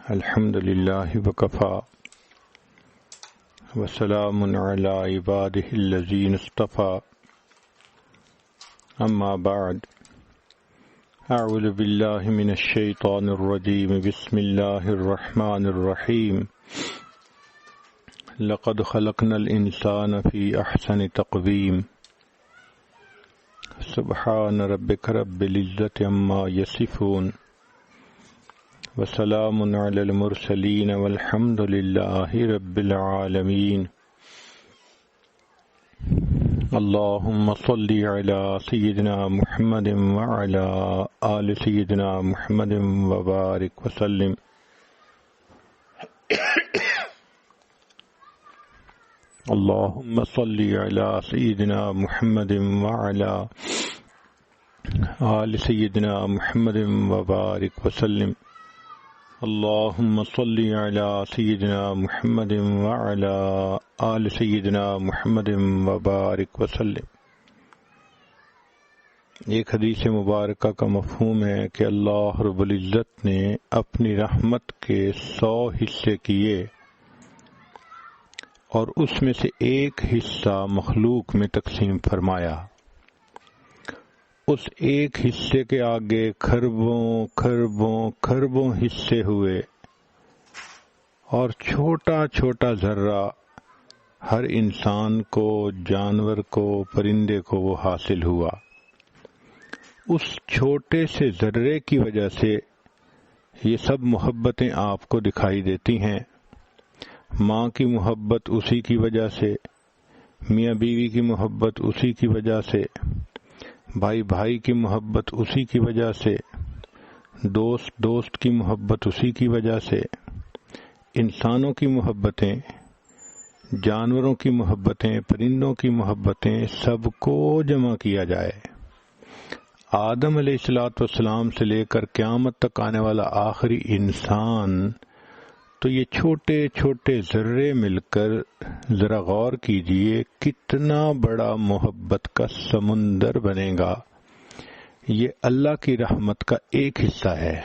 الحمد لله وكفى وسلام على عباده الذين اصطفى أما بعد أعوذ بالله من الشيطان الرجيم بسم الله الرحمن الرحيم لقد خلقنا الإنسان في أحسن تقويم سبحان ربك رب العزة عما يصفون وسلام على المرسلين والحمد لله رب العالمين اللهم صل على سيدنا محمد وعلى آل سيدنا محمد وبارك وسلم اللهم صل على سيدنا محمد وعلى آل سيدنا محمد وبارك وسلم اللهم صل على سيدنا محمد وعلى آل سيدنا محمد وبارك وسلم۔ ایک حدیث مبارکہ کا مفہوم ہے کہ اللہ رب العزت نے اپنی رحمت کے 100 حصے کیے اور اس میں سے ایک حصہ مخلوق میں تقسیم فرمایا۔ اس ایک حصے کے آگے کھربوں کھربوں کھربوں حصے ہوئے اور چھوٹا چھوٹا ذرہ ہر انسان کو، جانور کو، پرندے کو وہ حاصل ہوا۔ اس چھوٹے سے ذرے کی وجہ سے یہ سب محبتیں آپ کو دکھائی دیتی ہیں۔ ماں کی محبت اسی کی وجہ سے، میاں بیوی کی محبت اسی کی وجہ سے، بھائی بھائی کی محبت اسی کی وجہ سے، دوست دوست کی محبت اسی کی وجہ سے، انسانوں کی محبتیں، جانوروں کی محبتیں، پرندوں کی محبتیں، سب کو جمع کیا جائے، آدم علیہ السلام سے لے کر قیامت تک آنے والا آخری انسان، تو یہ چھوٹے چھوٹے ذرے مل کر ذرا غور کیجئے کتنا بڑا محبت کا سمندر بنے گا۔ یہ اللہ کی رحمت کا ایک حصہ ہے،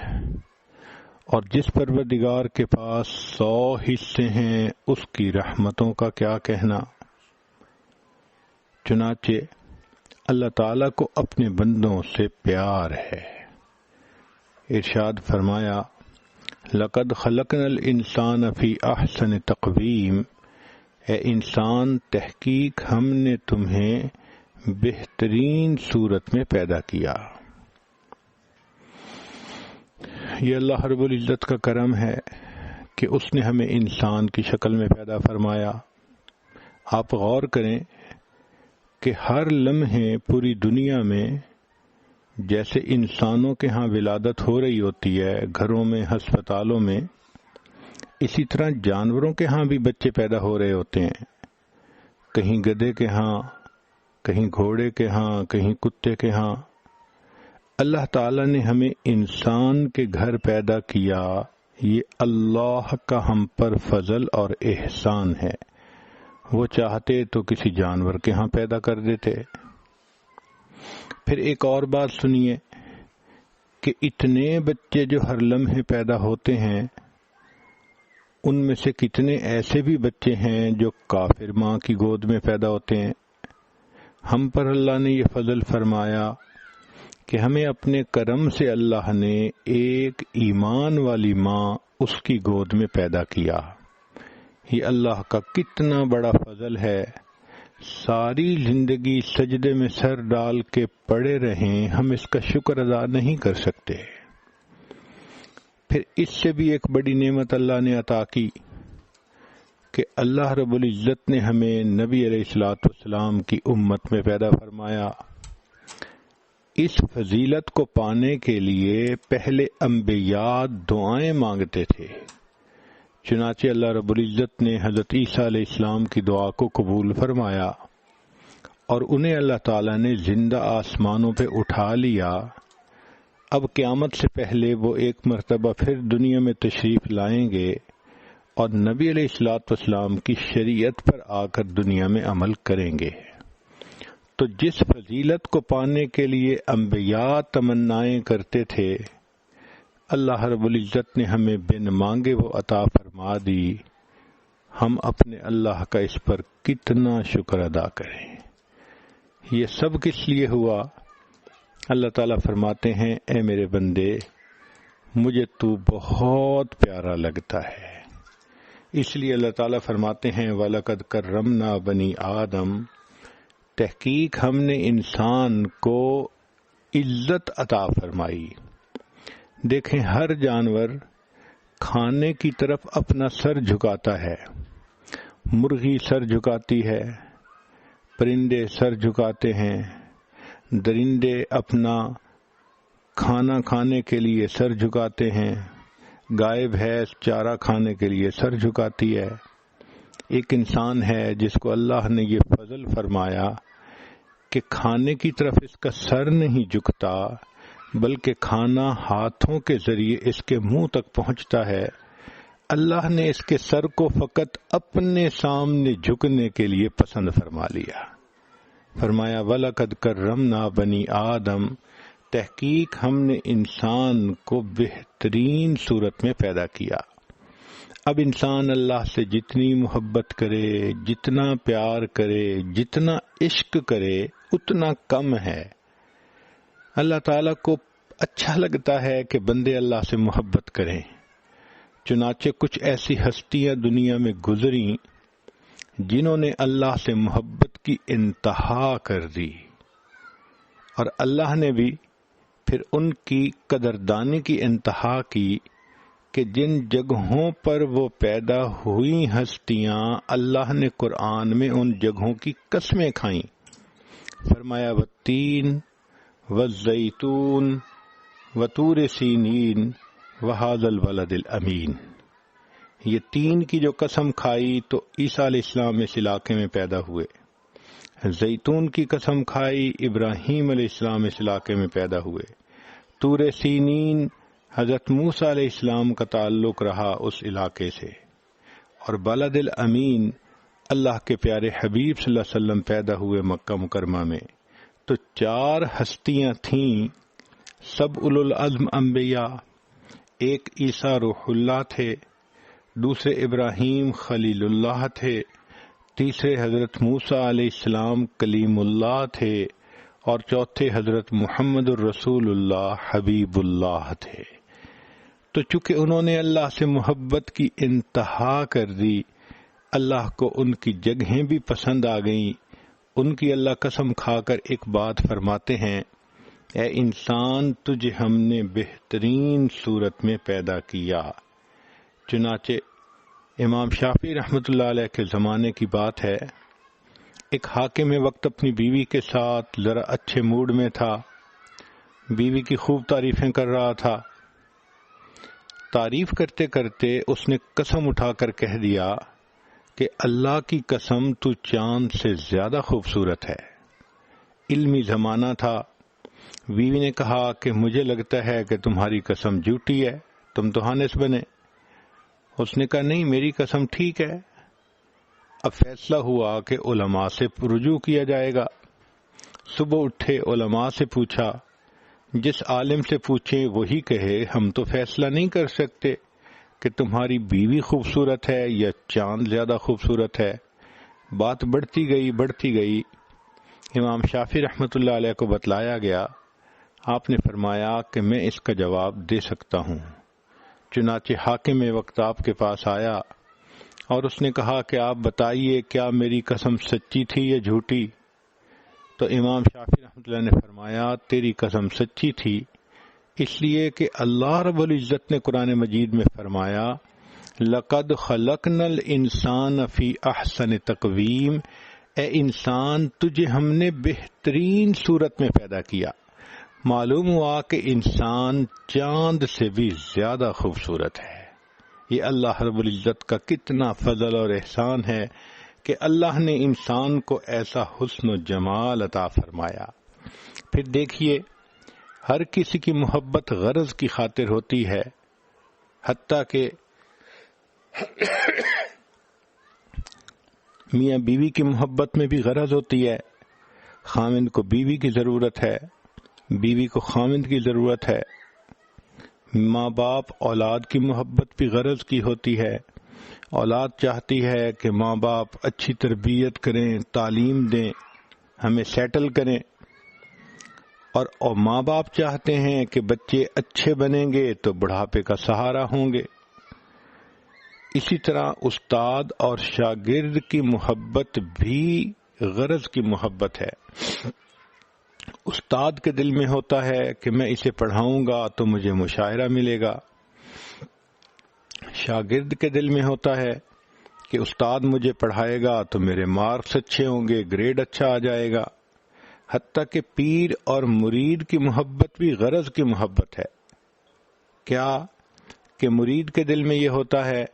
اور جس پروردگار کے پاس 100 حصے ہیں اس کی رحمتوں کا کیا کہنا۔ چنانچہ اللہ تعالیٰ کو اپنے بندوں سے پیار ہے۔ ارشاد فرمایا لقد خلقنا الانسان فی احسن تقویم، اے انسان تحقیق ہم نے تمہیں بہترین صورت میں پیدا کیا۔ یہ اللہ رب العزت کا کرم ہے کہ اس نے ہمیں انسان کی شکل میں پیدا فرمایا۔ آپ غور کریں کہ ہر لمحے پوری دنیا میں جیسے انسانوں کے ہاں ولادت ہو رہی ہوتی ہے، گھروں میں، ہسپتالوں میں، اسی طرح جانوروں کے ہاں بھی بچے پیدا ہو رہے ہوتے ہیں، کہیں گدھے کے ہاں، کہیں گھوڑے کے ہاں، کہیں کتے کے ہاں۔ اللہ تعالیٰ نے ہمیں انسان کے گھر پیدا کیا، یہ اللہ کا ہم پر فضل اور احسان ہے۔ وہ چاہتے تو کسی جانور کے ہاں پیدا کر دیتے۔ پھر ایک اور بات سنیے کہ اتنے بچے جو ہر لمحے پیدا ہوتے ہیں، ان میں سے کتنے ایسے بھی بچے ہیں جو کافر ماں کی گود میں پیدا ہوتے ہیں۔ ہم پر اللہ نے یہ فضل فرمایا کہ ہمیں اپنے کرم سے اللہ نے ایک ایمان والی ماں اس کی گود میں پیدا کیا۔ یہ اللہ کا کتنا بڑا فضل ہے۔ ساری زندگی سجدے میں سر ڈال کے پڑے رہیں، ہم اس کا شکر ادا نہیں کر سکتے۔ پھر اس سے بھی ایک بڑی نعمت اللہ نے عطا کی کہ اللہ رب العزت نے ہمیں نبی علیہ السلام کی امت میں پیدا فرمایا۔ اس فضیلت کو پانے کے لیے پہلے انبیاء دعائیں مانگتے تھے، چنانچہ اللہ رب العزت نے حضرت عیسیٰ علیہ السلام کی دعا کو قبول فرمایا اور انہیں اللہ تعالیٰ نے زندہ آسمانوں پہ اٹھا لیا۔ اب قیامت سے پہلے وہ ایک مرتبہ پھر دنیا میں تشریف لائیں گے اور نبی علیہ السلام کی شریعت پر آ کر دنیا میں عمل کریں گے۔ تو جس فضیلت کو پانے کے لیے انبیاء تمنائیں کرتے تھے، اللہ رب العزت نے ہمیں بن مانگے وہ عطا فرما دی، ہم اپنے اللہ کا اس پر کتنا شکر ادا کریں۔ یہ سب کس لیے ہوا؟ اللہ تعالیٰ فرماتے ہیں اے میرے بندے مجھے تو بہت پیارا لگتا ہے، اس لیے اللہ تعالیٰ فرماتے ہیں وَلَقَدْ كَرَّمْنَا بَنِي آدم، تحقیق ہم نے انسان کو عزت عطا فرمائی۔ دیکھیں ہر جانور کھانے کی طرف اپنا سر جھکاتا ہے، مرغی سر جھکاتی ہے، پرندے سر جھکاتے ہیں، درندے اپنا کھانا کھانے کے لیے سر جھکاتے ہیں، گائے بھینس چارہ کھانے کے لیے سر جھکاتی ہے۔ ایک انسان ہے جس کو اللہ نے یہ فضل فرمایا کہ کھانے کی طرف اس کا سر نہیں جھکتا بلکہ کھانا ہاتھوں کے ذریعے اس کے منہ تک پہنچتا ہے۔ اللہ نے اس کے سر کو فقط اپنے سامنے جھکنے کے لیے پسند فرما لیا، فرمایا وَلَقَدْ كَرَّمْنَا بَنِي آدم، تحقیق ہم نے انسان کو بہترین صورت میں پیدا کیا۔ اب انسان اللہ سے جتنی محبت کرے، جتنا پیار کرے، جتنا عشق کرے اتنا کم ہے۔ اللہ تعالیٰ کو اچھا لگتا ہے کہ بندے اللہ سے محبت کریں، چنانچہ کچھ ایسی ہستیاں دنیا میں گزریں جنہوں نے اللہ سے محبت کی انتہا کر دی، اور اللہ نے بھی پھر ان کی قدردانی کی انتہا کی کہ جن جگہوں پر وہ پیدا ہوئی ہستیاں اللہ نے قرآن میں ان جگہوں کی قسمیں کھائیں، فرمایا والتین والزیتون وطور سینین وہذا البلد الامین۔ یہ تین کی جو قسم کھائی تو عیسیٰ علیہ السلام اس علاقے میں پیدا ہوئے، زیتون کی قسم کھائی ابراہیم علیہ السلام اس علاقے میں پیدا ہوئے، طور سینین حضرت موسیٰ علیہ السلام کا تعلق رہا اس علاقے سے، اور بلد الامین اللہ کے پیارے حبیب صلی اللہ علیہ وسلم پیدا ہوئے مکہ مکرمہ میں۔ تو چار ہستیاں تھیں، سب اولو العزم انبیاء، ایک عیسیٰ روح اللہ تھے، دوسرے ابراہیم خلیل اللہ تھے، تیسرے حضرت موسیٰ علیہ السلام کلیم اللہ تھے، اور چوتھے حضرت محمد الرسول اللہ حبیب اللہ تھے۔ تو چونکہ انہوں نے اللہ سے محبت کی انتہا کر دی، اللہ کو ان کی جگہیں بھی پسند آ گئیں۔ ان کی اللہ قسم کھا کر ایک بات فرماتے ہیں اے انسان تجھے ہم نے بہترین صورت میں پیدا کیا۔ چنانچہ امام شافعی رحمۃ اللہ علیہ کے زمانے کی بات ہے، ایک حاکم وقت اپنی بیوی کے ساتھ ذرا اچھے موڈ میں تھا، بیوی کی خوب تعریفیں کر رہا تھا۔ تعریف کرتے کرتے اس نے قسم اٹھا کر کہہ دیا کہ اللہ کی قسم تو چاند سے زیادہ خوبصورت ہے۔ علمی زمانہ تھا، بیوی نے کہا کہ مجھے لگتا ہے کہ تمہاری قسم جھوٹی ہے، تم تو ہانس بنے۔ اس نے کہا نہیں میری قسم ٹھیک ہے۔ اب فیصلہ ہوا کہ علماء سے رجوع کیا جائے گا۔ صبح اٹھے علماء سے پوچھا، جس عالم سے پوچھیں وہی کہے ہم تو فیصلہ نہیں کر سکتے کہ تمہاری بیوی خوبصورت ہے یا چاند زیادہ خوبصورت ہے۔ بات بڑھتی گئی، امام شافعی رحمۃ اللہ علیہ کو بتلایا گیا۔ آپ نے فرمایا کہ میں اس کا جواب دے سکتا ہوں۔ چنانچہ حاکم وقت آپ کے پاس آیا اور اس نے کہا کہ آپ بتائیے کیا میری قسم سچی تھی یا جھوٹی؟ تو امام شافعی رحمۃ اللہ نے فرمایا تیری قسم سچی تھی، اس لیے کہ اللہ رب العزت نے قرآن مجید میں فرمایا لَقَدْ خَلَقْنَا الْإِنسَانَ فِي أَحْسَنِ تَقْوِيمٍ، اے انسان تجھے ہم نے بہترین صورت میں پیدا کیا۔ معلوم ہوا کہ انسان چاند سے بھی زیادہ خوبصورت ہے۔ یہ اللہ رب العزت کا کتنا فضل اور احسان ہے کہ اللہ نے انسان کو ایسا حسن و جمال عطا فرمایا۔ پھر دیکھیے ہر کسی کی محبت غرض کی خاطر ہوتی ہے، حتیٰ کہ میاں بیوی کی محبت میں بھی غرض ہوتی ہے۔ خاوند کو بیوی کی ضرورت ہے، بیوی کو خاوند کی ضرورت ہے۔ ماں باپ اولاد کی محبت بھی غرض کی ہوتی ہے. اولاد چاہتی ہے کہ ماں باپ اچھی تربیت کریں، تعلیم دیں، ہمیں سیٹل کریں، اور ماں باپ چاہتے ہیں کہ بچے اچھے بنیں گے تو بڑھاپے کا سہارا ہوں گے. اسی طرح استاد اور شاگرد کی محبت بھی غرض کی محبت ہے. استاد کے دل میں ہوتا ہے کہ میں اسے پڑھاؤں گا تو مجھے مشاہرہ ملے گا. شاگرد کے دل میں ہوتا ہے کہ استاد مجھے پڑھائے گا تو میرے مارکس اچھے ہوں گے، گریڈ اچھا آ جائے گا. حتیٰ کہ پیر اور مرید کی محبت بھی غرض کی محبت ہے. کیا کہ مرید کے دل میں یہ ہوتا ہے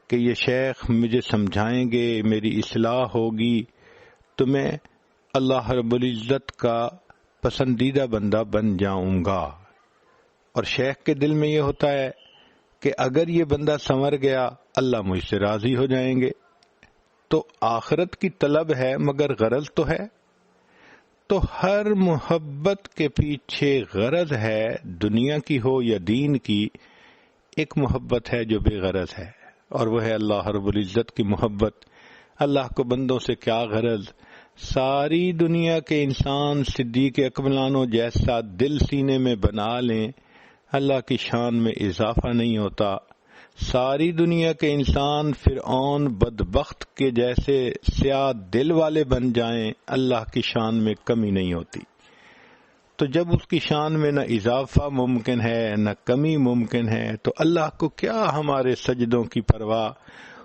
کہ یہ شیخ مجھے سمجھائیں گے، میری اصلاح ہوگی تو میں اللہ رب العزت کا پسندیدہ بندہ بن جاؤں گا. اور شیخ کے دل میں یہ ہوتا ہے کہ اگر یہ بندہ سنور گیا اللہ مجھ سے راضی ہو جائیں گے. تو آخرت کی طلب ہے مگر غرض تو ہے. تو ہر محبت کے پیچھے غرض ہے، دنیا کی ہو یا دین کی. ایک محبت ہے جو بے غرض ہے، اور وہ ہے اللہ رب العزت کی محبت. اللہ کو بندوں سے کیا غرض؟ ساری دنیا کے انسان صدیق اکملانو جیسا دل سینے میں بنا لیں، اللہ کی شان میں اضافہ نہیں ہوتا. ساری دنیا کے انسان فرعون بدبخت کے جیسے سیاہ دل والے بن جائیں، اللہ کی شان میں کمی نہیں ہوتی. تو جب اس کی شان میں نہ اضافہ ممکن ہے نہ کمی ممکن ہے تو اللہ کو کیا ہمارے سجدوں کی پرواہ؟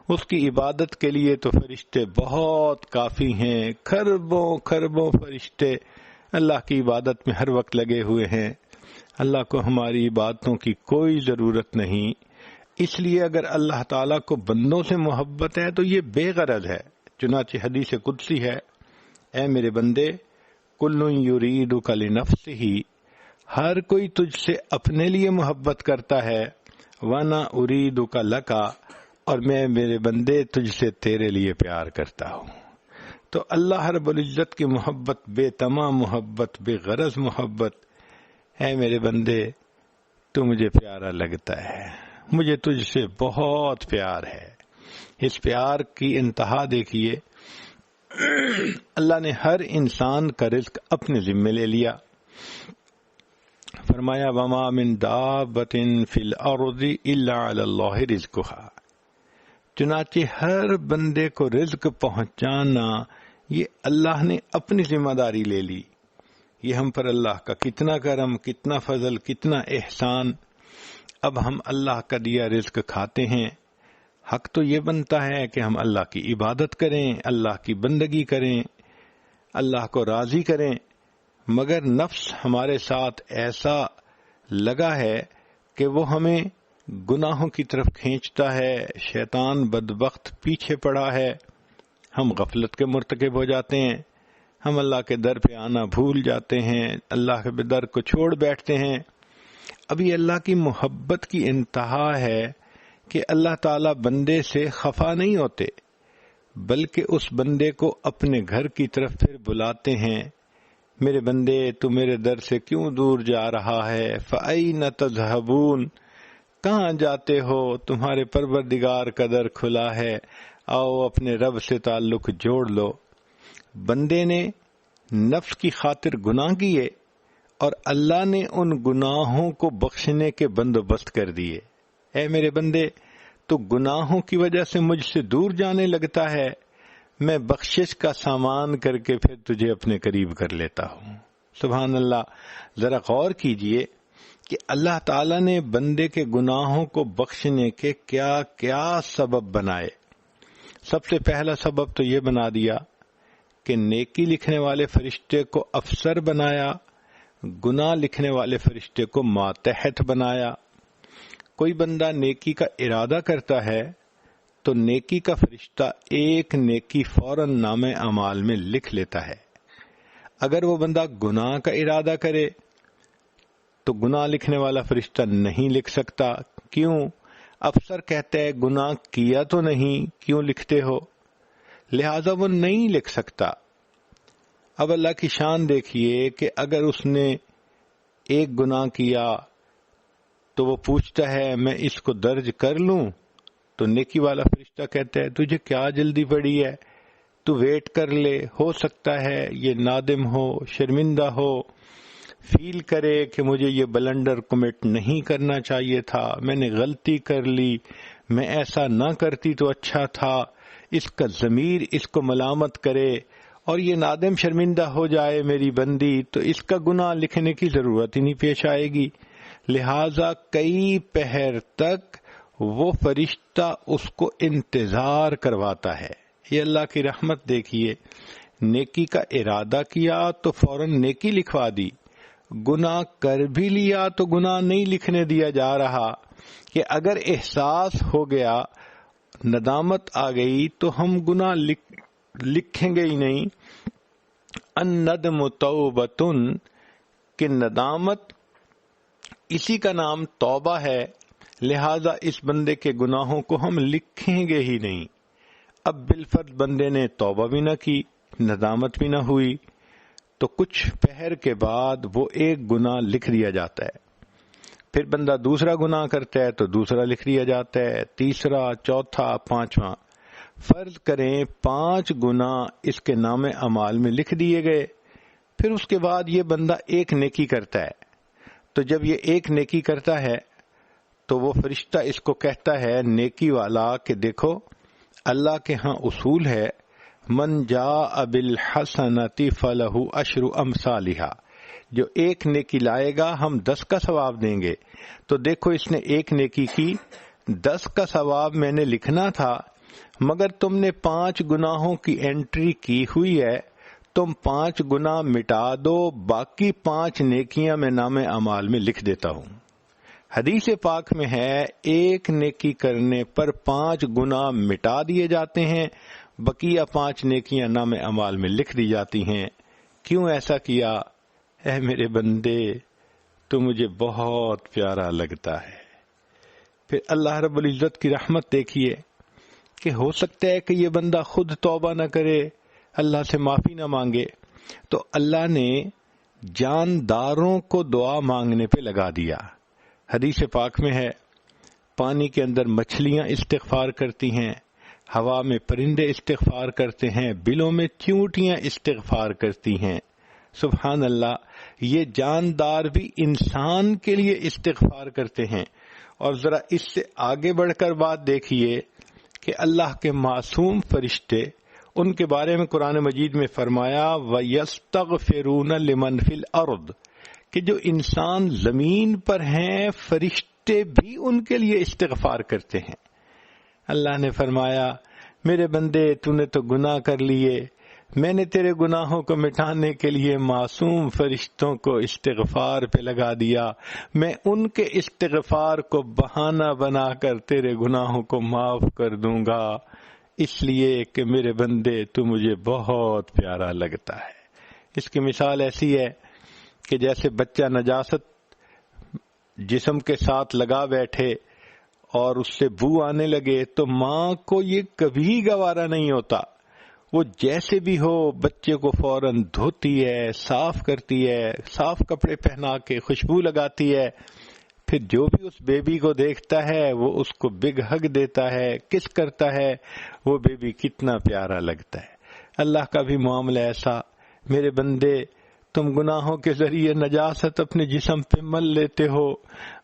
اس کی عبادت کے لیے تو فرشتے بہت کافی ہیں، کھربوں کھربوں فرشتے اللہ کی عبادت میں ہر وقت لگے ہوئے ہیں. اللہ کو ہماری عبادتوں کی کوئی ضرورت نہیں. اس لیے اگر اللہ تعالیٰ کو بندوں سے محبت ہے تو یہ بے غرض ہے. چنانچہ حدیث قدسی ہے، اے میرے بندے، کل یریدک لنفسہ، ہر کوئی تجھ سے اپنے لیے محبت کرتا ہے، وانا اریدک لکا، اور میں میرے بندے تجھ سے تیرے لیے پیار کرتا ہوں. تو اللہ رب العزت کی محبت بے تمام محبت، بے غرض محبت. اے میرے بندے تو مجھے پیارا لگتا ہے، مجھے تجھ سے بہت پیار ہے. اس پیار کی انتہا دیکھیے، اللہ نے ہر انسان کا رزق اپنے ذمے لے لیا. فرمایا وما من دابۃ فی الارض الا علی اللہ رزقها. چنانچہ ہر بندے کو رزق پہنچانا یہ اللہ نے اپنی ذمہ داری لے لی. یہ ہم پر اللہ کا کتنا کرم، کتنا فضل، کتنا احسان. اب ہم اللہ کا دیا رزق کھاتے ہیں. حق تو یہ بنتا ہے کہ ہم اللہ کی عبادت کریں، اللہ کی بندگی کریں، اللہ کو راضی کریں. مگر نفس ہمارے ساتھ ایسا لگا ہے کہ وہ ہمیں گناہوں کی طرف کھینچتا ہے. شیطان بدبخت پیچھے پڑا ہے. ہم غفلت کے مرتکب ہو جاتے ہیں. ہم اللہ کے در پہ آنا بھول جاتے ہیں، اللہ کے در کو چھوڑ بیٹھتے ہیں. ابھی اللہ کی محبت کی انتہا ہے کہ اللہ تعالیٰ بندے سے خفا نہیں ہوتے، بلکہ اس بندے کو اپنے گھر کی طرف پھر بلاتے ہیں. میرے بندے تو میرے در سے کیوں دور جا رہا ہے؟ فَأَيْنَ تَذْهَبُونَ، کہاں جاتے ہو؟ تمہارے پروردگار کا در کھلا ہے، آؤ اپنے رب سے تعلق جوڑ لو. بندے نے نفس کی خاطر گناہ کیے اور اللہ نے ان گناہوں کو بخشنے کے بندوبست کر دیے. اے میرے بندے تو گناہوں کی وجہ سے مجھ سے دور جانے لگتا ہے، میں بخشش کا سامان کر کے پھر تجھے اپنے قریب کر لیتا ہوں. سبحان اللہ. ذرا غور کیجئے کہ اللہ تعالیٰ نے بندے کے گناہوں کو بخشنے کے کیا کیا سبب بنائے. سب سے پہلا سبب تو یہ بنا دیا کہ نیکی لکھنے والے فرشتے کو افسر بنایا، گناہ لکھنے والے فرشتے کو ماتحت بنایا. کوئی بندہ نیکی کا ارادہ کرتا ہے تو نیکی کا فرشتہ ایک نیکی فوراً نامہ اعمال میں لکھ لیتا ہے. اگر وہ بندہ گناہ کا ارادہ کرے تو گناہ لکھنے والا فرشتہ نہیں لکھ سکتا. کیوں؟ افسر کہتا ہے گناہ کیا تو نہیں، کیوں لکھتے ہو؟ لہذا وہ نہیں لکھ سکتا. اب اللہ کی شان دیکھیے کہ اگر اس نے ایک گناہ کیا تو وہ پوچھتا ہے میں اس کو درج کر لوں؟ تو نیکی والا فرشتہ کہتا ہے تجھے کیا جلدی پڑی ہے، تو ویٹ کر لے، ہو سکتا ہے یہ نادم ہو، شرمندہ ہو، فیل کرے کہ مجھے یہ بلنڈر کمٹ نہیں کرنا چاہیے تھا، میں نے غلطی کر لی، میں ایسا نہ کرتی تو اچھا تھا، اس کا ضمیر اس کو ملامت کرے اور یہ نادم شرمندہ ہو جائے میری بندی، تو اس کا گناہ لکھنے کی ضرورت ہی نہیں پیش آئے گی۔ لہذا کئی پہر تک وہ فرشتہ اس کو انتظار کرواتا ہے۔ یہ اللہ کی رحمت دیکھیے، نیکی کا ارادہ کیا تو فوراً نیکی لکھوا دی، گناہ کر بھی لیا تو گناہ نہیں لکھنے دیا جا رہا کہ اگر احساس ہو گیا، ندامت آ گئی تو ہم گناہ لکھیں گے ہی نہیں۔ الندم توبۃ، کہ ندامت اسی کا نام توبہ ہے، لہذا اس بندے کے گناہوں کو ہم لکھیں گے ہی نہیں۔ اب بالفرض بندے نے توبہ بھی نہ کی، ندامت بھی نہ ہوئی، تو کچھ پہر کے بعد وہ ایک گناہ لکھ دیا جاتا ہے، پھر بندہ دوسرا گناہ کرتا ہے تو دوسرا لکھ دیا جاتا ہے، تیسرا، چوتھا، پانچواں۔ فرض کریں 5 گناہ اس کے نام اعمال میں لکھ دیے گئے، پھر اس کے بعد یہ بندہ ایک نیکی کرتا ہے، تو جب یہ ایک نیکی کرتا ہے تو وہ فرشتہ اس کو کہتا ہے نیکی والا کہ دیکھو اللہ کے ہاں اصول ہے من جاء بالحسنۃ فلہ عشر امثالھا، جو ایک نیکی لائے گا ہم 10 کا ثواب دیں گے، تو دیکھو اس نے ایک نیکی کی، 10 کا ثواب میں نے لکھنا تھا، مگر تم نے 5 گناہوں کی انٹری کی ہوئی ہے، تم 5 گناہ مٹا دو، باقی 5 نیکیاں میں نام اعمال میں لکھ دیتا ہوں۔ حدیث پاک میں ہے ایک نیکی کرنے پر 5 گناہ مٹا دیے جاتے ہیں، بقیہ 5 نیکیاں نام اعمال میں لکھ دی جاتی ہیں۔ کیوں ایسا کیا؟ اے میرے بندے تو مجھے بہت پیارا لگتا ہے۔ پھر اللہ رب العزت کی رحمت دیکھیے کہ ہو سکتا ہے کہ یہ بندہ خود توبہ نہ کرے، اللہ سے معافی نہ مانگے، تو اللہ نے جانداروں کو دعا مانگنے پہ لگا دیا۔ حدیث پاک میں ہے پانی کے اندر مچھلیاں استغفار کرتی ہیں، ہوا میں پرندے استغفار کرتے ہیں، بلوں میں چیونٹیاں استغفار کرتی ہیں۔ سبحان اللہ، یہ جاندار بھی انسان کے لیے استغفار کرتے ہیں۔ اور ذرا اس سے آگے بڑھ کر بات دیکھیے کہ اللہ کے معصوم فرشتے، ان کے بارے میں قرآن مجید میں فرمایا وَيَسْتَغْفِرُونَ لِمَنْ فِي الْأَرْضِ، کہ جو انسان زمین پر ہیں فرشتے بھی ان کے لیے استغفار کرتے ہیں۔ اللہ نے فرمایا میرے بندے تو نے تو گناہ کر لیے، میں نے تیرے گناہوں کو مٹانے کے لیے معصوم فرشتوں کو استغفار پہ لگا دیا، میں ان کے استغفار کو بہانہ بنا کر تیرے گناہوں کو معاف کر دوں گا، اس لیے کہ میرے بندے تو مجھے بہت پیارا لگتا ہے۔ اس کی مثال ایسی ہے کہ جیسے بچہ نجاست جسم کے ساتھ لگا بیٹھے اور اس سے بو آنے لگے تو ماں کو یہ کبھی گوارا نہیں ہوتا، وہ جیسے بھی ہو بچے کو فوراً دھوتی ہے، صاف کرتی ہے، صاف کپڑے پہنا کے خوشبو لگاتی ہے، پھر جو بھی اس بیبی کو دیکھتا ہے وہ اس کو بگ ہگ دیتا ہے، کس کرتا ہے، وہ بیبی کتنا پیارا لگتا ہے۔ اللہ کا بھی معاملہ ایسا، میرے بندے تم گناہوں کے ذریعے نجاست اپنے جسم پہ مل لیتے ہو،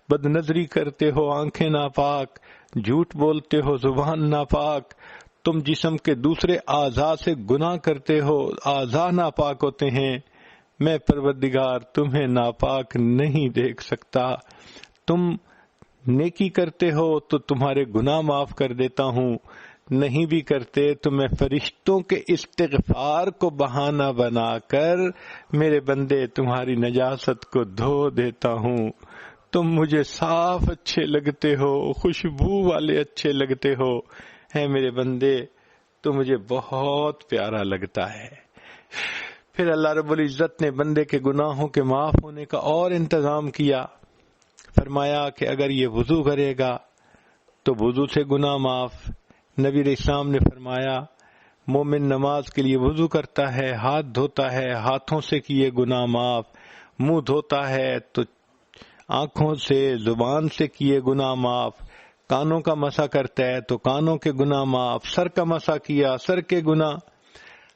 بد نظری کرتے ہو، آنکھیں ناپاک، جھوٹ بولتے ہو، زبان ناپاک، تم جسم کے دوسرے اعضاء سے گناہ کرتے ہو، اعضاء ناپاک ہوتے ہیں، میں پروردگار تمہیں ناپاک نہیں دیکھ سکتا، تم نیکی کرتے ہو تو تمہارے گناہ معاف کر دیتا ہوں، نہیں بھی کرتے تو میں فرشتوں کے استغفار کو بہانہ بنا کر میرے بندے تمہاری نجاست کو دھو دیتا ہوں، تم مجھے صاف اچھے لگتے ہو، خوشبو والے اچھے لگتے ہو، ہے میرے بندے تو مجھے بہت پیارا لگتا ہے۔ پھر اللہ رب العزت نے بندے کے گناہوں کے معاف ہونے کا اور انتظام کیا، فرمایا کہ اگر یہ وضو کرے گا تو وضو سے گناہ معاف۔ نبی علیہ السلام نے فرمایا مومن نماز کے لیے وضو کرتا ہے، ہاتھ دھوتا ہے، ہاتھوں سے کیے گناہ معاف، منہ دھوتا ہے تو آنکھوں سے زبان سے کیے گناہ معاف، کانوں کا مسح کرتا ہے تو کانوں کے گناہ معاف، سر کا مسح کیا سر کے گناہ،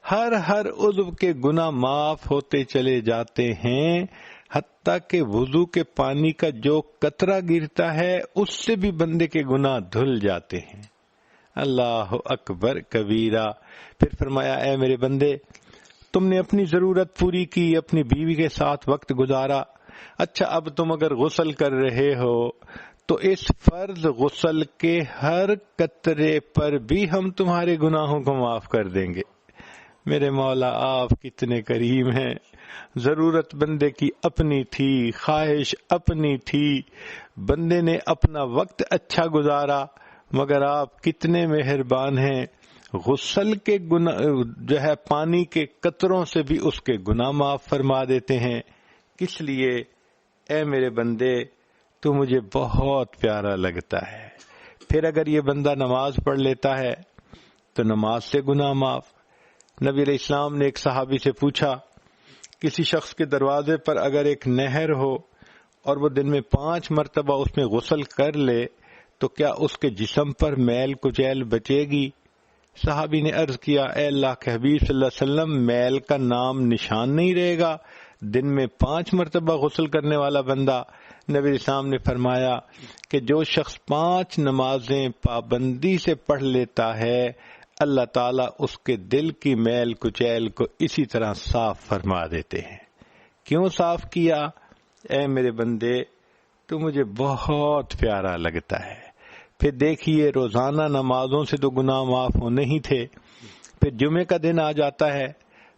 ہر عضو کے گناہ معاف ہوتے چلے جاتے ہیں، حتیٰ کہ وضو کے پانی کا جو قطرہ گرتا ہے اس سے بھی بندے کے گناہ دھل جاتے ہیں۔ اللہ اکبر کبیرہ۔ پھر فرمایا اے میرے بندے، تم نے اپنی ضرورت پوری کی، اپنی بیوی کے ساتھ وقت گزارا، اچھا اب تم اگر غسل کر رہے ہو تو اس فرض غسل کے ہر قطرے پر بھی ہم تمہارے گناہوں کو معاف کر دیں گے۔ میرے مولا آپ کتنے کریم ہیں۔ ضرورت بندے کی اپنی تھی، خواہش اپنی تھی، بندے نے اپنا وقت اچھا گزارا، مگر آپ کتنے مہربان ہیں، غسل کے گناہ پانی کے قطروں سے بھی اس کے گناہ معاف فرما دیتے ہیں۔ کس لیے؟ اے میرے بندے تو مجھے بہت پیارا لگتا ہے۔ پھر اگر یہ بندہ نماز پڑھ لیتا ہے تو نماز سے گناہ معاف۔ نبی علیہ السلام نے ایک صحابی سے پوچھا، کسی شخص کے دروازے پر اگر ایک نہر ہو اور وہ دن میں 5 مرتبہ اس میں غسل کر لے تو کیا اس کے جسم پر میل کچیل بچے گی؟ صحابی نے عرض کیا، اے اللہ کے حبیب صلی اللہ علیہ وسلم، میل کا نام نشان نہیں رہے گا دن میں 5 مرتبہ غسل کرنے والا بندہ؟ نبی اسلام نے فرمایا کہ جو شخص 5 نمازیں پابندی سے پڑھ لیتا ہے، اللہ تعالیٰ اس کے دل کی میل کچیل کو اسی طرح صاف فرما دیتے ہیں۔ کیوں صاف کیا؟ اے میرے بندے تو مجھے بہت پیارا لگتا ہے۔ پھر دیکھیے روزانہ نمازوں سے تو گناہ معاف ہونے ہی تھے، پھر جمعے کا دن آ جاتا ہے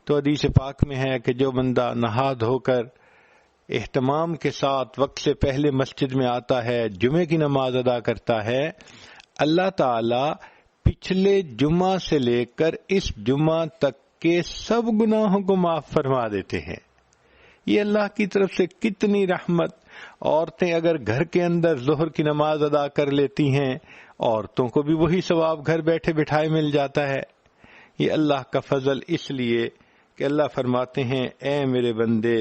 تو حدیث پاک میں ہے کہ جو بندہ نہا دھو کر اہتمام کے ساتھ وقت سے پہلے مسجد میں آتا ہے، جمعے کی نماز ادا کرتا ہے، اللہ تعالی پچھلے جمعہ سے لے کر اس جمعہ تک کے سب گناہوں کو معاف فرما دیتے ہیں۔ یہ اللہ کی طرف سے کتنی رحمت۔ عورتیں اگر گھر کے اندر ظہر کی نماز ادا کر لیتی ہیں، عورتوں کو بھی وہی ثواب گھر بیٹھے بٹھائے مل جاتا ہے۔ یہ اللہ کا فضل اس لیے کہ اللہ فرماتے ہیں اے میرے بندے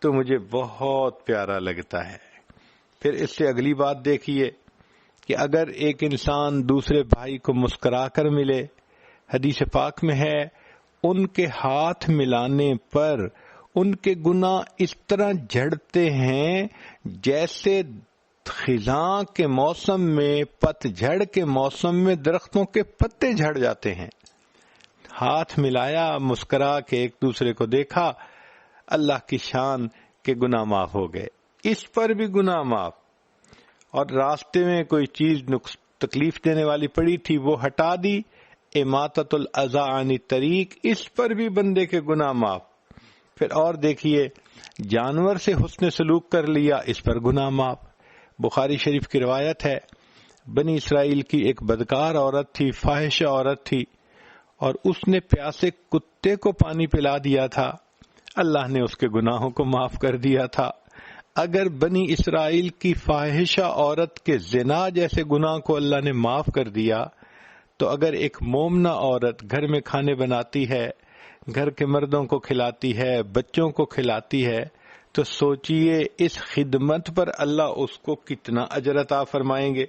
تو مجھے بہت پیارا لگتا ہے۔ پھر اس سے اگلی بات دیکھیے کہ اگر ایک انسان دوسرے بھائی کو مسکرا کر ملے، حدیث پاک میں ہے ان کے ہاتھ ملانے پر ان کے گناہ اس طرح جھڑتے ہیں جیسے خزاں کے موسم میں، پت جھڑ کے موسم میں درختوں کے پتے جھڑ جاتے ہیں۔ ہاتھ ملایا، مسکرا کے ایک دوسرے کو دیکھا، اللہ کی شان کے گناہ معاف ہو گئے، اس پر بھی گناہ معاف۔ اور راستے میں کوئی چیز تکلیف دینے والی پڑی تھی وہ ہٹا دی، اماطۃ الاذی عن الطریق، اس پر بھی بندے کے گناہ معاف۔ پھر اور دیکھیے جانور سے حسن سلوک کر لیا، اس پر گناہ معاف۔ بخاری شریف کی روایت ہے، بنی اسرائیل کی ایک بدکار عورت تھی، فاحشہ عورت تھی، اور اس نے پیاسے کتے کو پانی پلا دیا تھا، اللہ نے اس کے گناہوں کو معاف کر دیا تھا۔ اگر بنی اسرائیل کی فاحشہ عورت کے زنا جیسے گناہ کو اللہ نے معاف کر دیا، تو اگر ایک مومنہ عورت گھر میں کھانے بناتی ہے، گھر کے مردوں کو کھلاتی ہے، بچوں کو کھلاتی ہے، تو سوچئے اس خدمت پر اللہ اس کو کتنا اجر عطا فرمائیں گے۔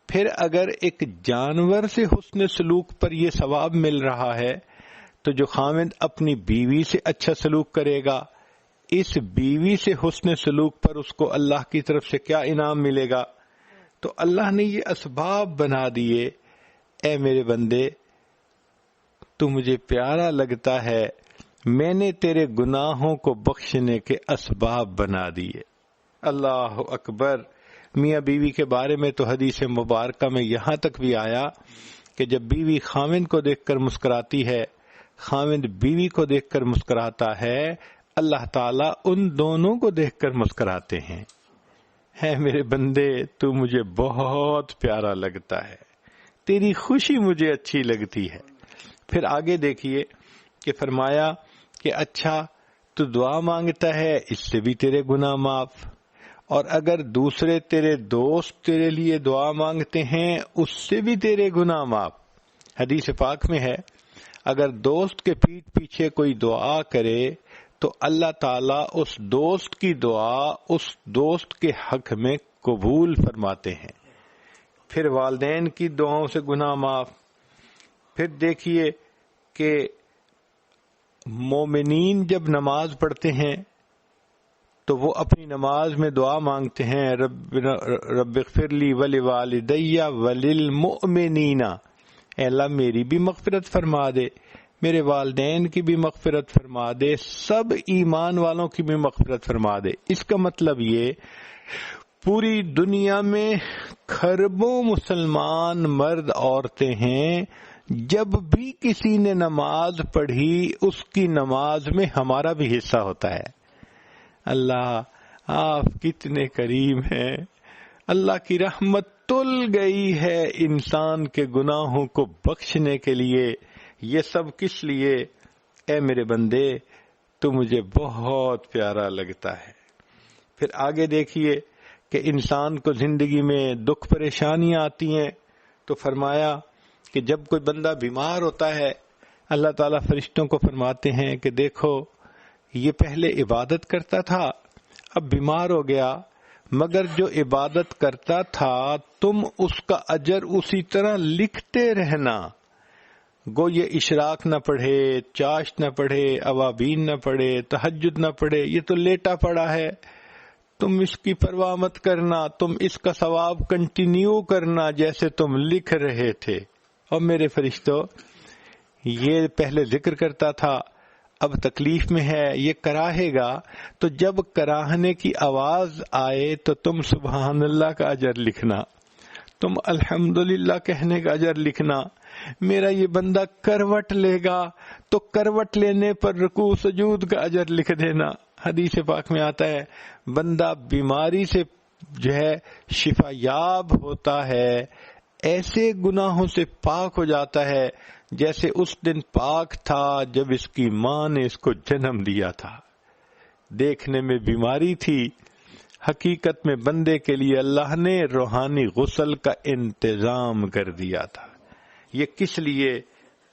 پھر اگر ایک جانور سے حسن سلوک پر یہ ثواب مل رہا ہے، تو جو خاوند اپنی بیوی سے اچھا سلوک کرے گا، اس بیوی سے حسن سلوک پر اس کو اللہ کی طرف سے کیا انعام ملے گا؟ تو اللہ نے یہ اسباب بنا دیے، اے میرے بندے تو مجھے پیارا لگتا ہے، میں نے تیرے گناہوں کو بخشنے کے اسباب بنا دیے۔ اللہ اکبر۔ میاں بیوی کے بارے میں تو حدیث مبارکہ میں یہاں تک بھی آیا کہ جب بیوی خاوند کو دیکھ کر مسکراتی ہے، خاوند بیوی کو دیکھ کر مسکراتا ہے، اللہ تعالیٰ ان دونوں کو دیکھ کر مسکراتے ہیں۔ ہے میرے بندے تو مجھے بہت پیارا لگتا ہے، تیری خوشی مجھے اچھی لگتی ہے۔ پھر آگے دیکھیے کہ فرمایا کہ اچھا تو دعا مانگتا ہے، اس سے بھی تیرے گناہ معاف، اور اگر دوسرے تیرے دوست تیرے لیے دعا مانگتے ہیں اس سے بھی تیرے گناہ معاف۔ حدیث پاک میں ہے اگر دوست کے پیٹھ پیچھے کوئی دعا کرے تو اللہ تعالیٰ اس دوست کی دعا اس دوست کے حق میں قبول فرماتے ہیں. پھر والدین کی دعاؤں سے گناہ معاف. پھر دیکھیے کہ مومنین جب نماز پڑھتے ہیں تو وہ اپنی نماز میں دعا مانگتے ہیں رب اغفر لی ولوالدی وللمؤمنین، اے اللہ میری بھی مغفرت فرما دے، میرے والدین کی بھی مغفرت فرما دے، سب ایمان والوں کی بھی مغفرت فرما دے. اس کا مطلب یہ پوری دنیا میں کھربوں مسلمان مرد عورتیں ہیں، جب بھی کسی نے نماز پڑھی اس کی نماز میں ہمارا بھی حصہ ہوتا ہے. اللہ آپ کتنے کریم ہیں. اللہ کی رحمت تل گئی ہے انسان کے گناہوں کو بخشنے کے لیے. یہ سب کس لیے؟ اے میرے بندے تو مجھے بہت پیارا لگتا ہے. پھر آگے دیکھیے کہ انسان کو زندگی میں دکھ پریشانیاں آتی ہیں تو فرمایا کہ جب کوئی بندہ بیمار ہوتا ہے اللہ تعالیٰ فرشتوں کو فرماتے ہیں کہ دیکھو یہ پہلے عبادت کرتا تھا اب بیمار ہو گیا، مگر جو عبادت کرتا تھا تم اس کا اجر اسی طرح لکھتے رہنا. گو یہ اشراق نہ پڑھے، چاشت نہ پڑھے، اوابین نہ پڑھے، تہجد نہ پڑھے، یہ تو لیٹا پڑا ہے، تم اس کی پرواہ مت کرنا، تم اس کا ثواب کنٹینیو کرنا جیسے تم لکھ رہے تھے. اور میرے فرشتوں یہ پہلے ذکر کرتا تھا اب تکلیف میں ہے، یہ کراہے گا، تو جب کراہنے کی آواز آئے تو تم سبحان اللہ کا اجر لکھنا، تم الحمدللہ کہنے کا اجر لکھنا. میرا یہ بندہ کروٹ لے گا تو کروٹ لینے پر رکوع سجود کا اجر لکھ دینا. حدیث پاک میں آتا ہے بندہ بیماری سے جو ہے شفا یاب ہوتا ہے، ایسے گناہوں سے پاک ہو جاتا ہے جیسے اس دن پاک تھا جب اس کی ماں نے اس کو جنم دیا تھا. دیکھنے میں بیماری تھی، حقیقت میں بندے کے لیے اللہ نے روحانی غسل کا انتظام کر دیا تھا. یہ کس لیے؟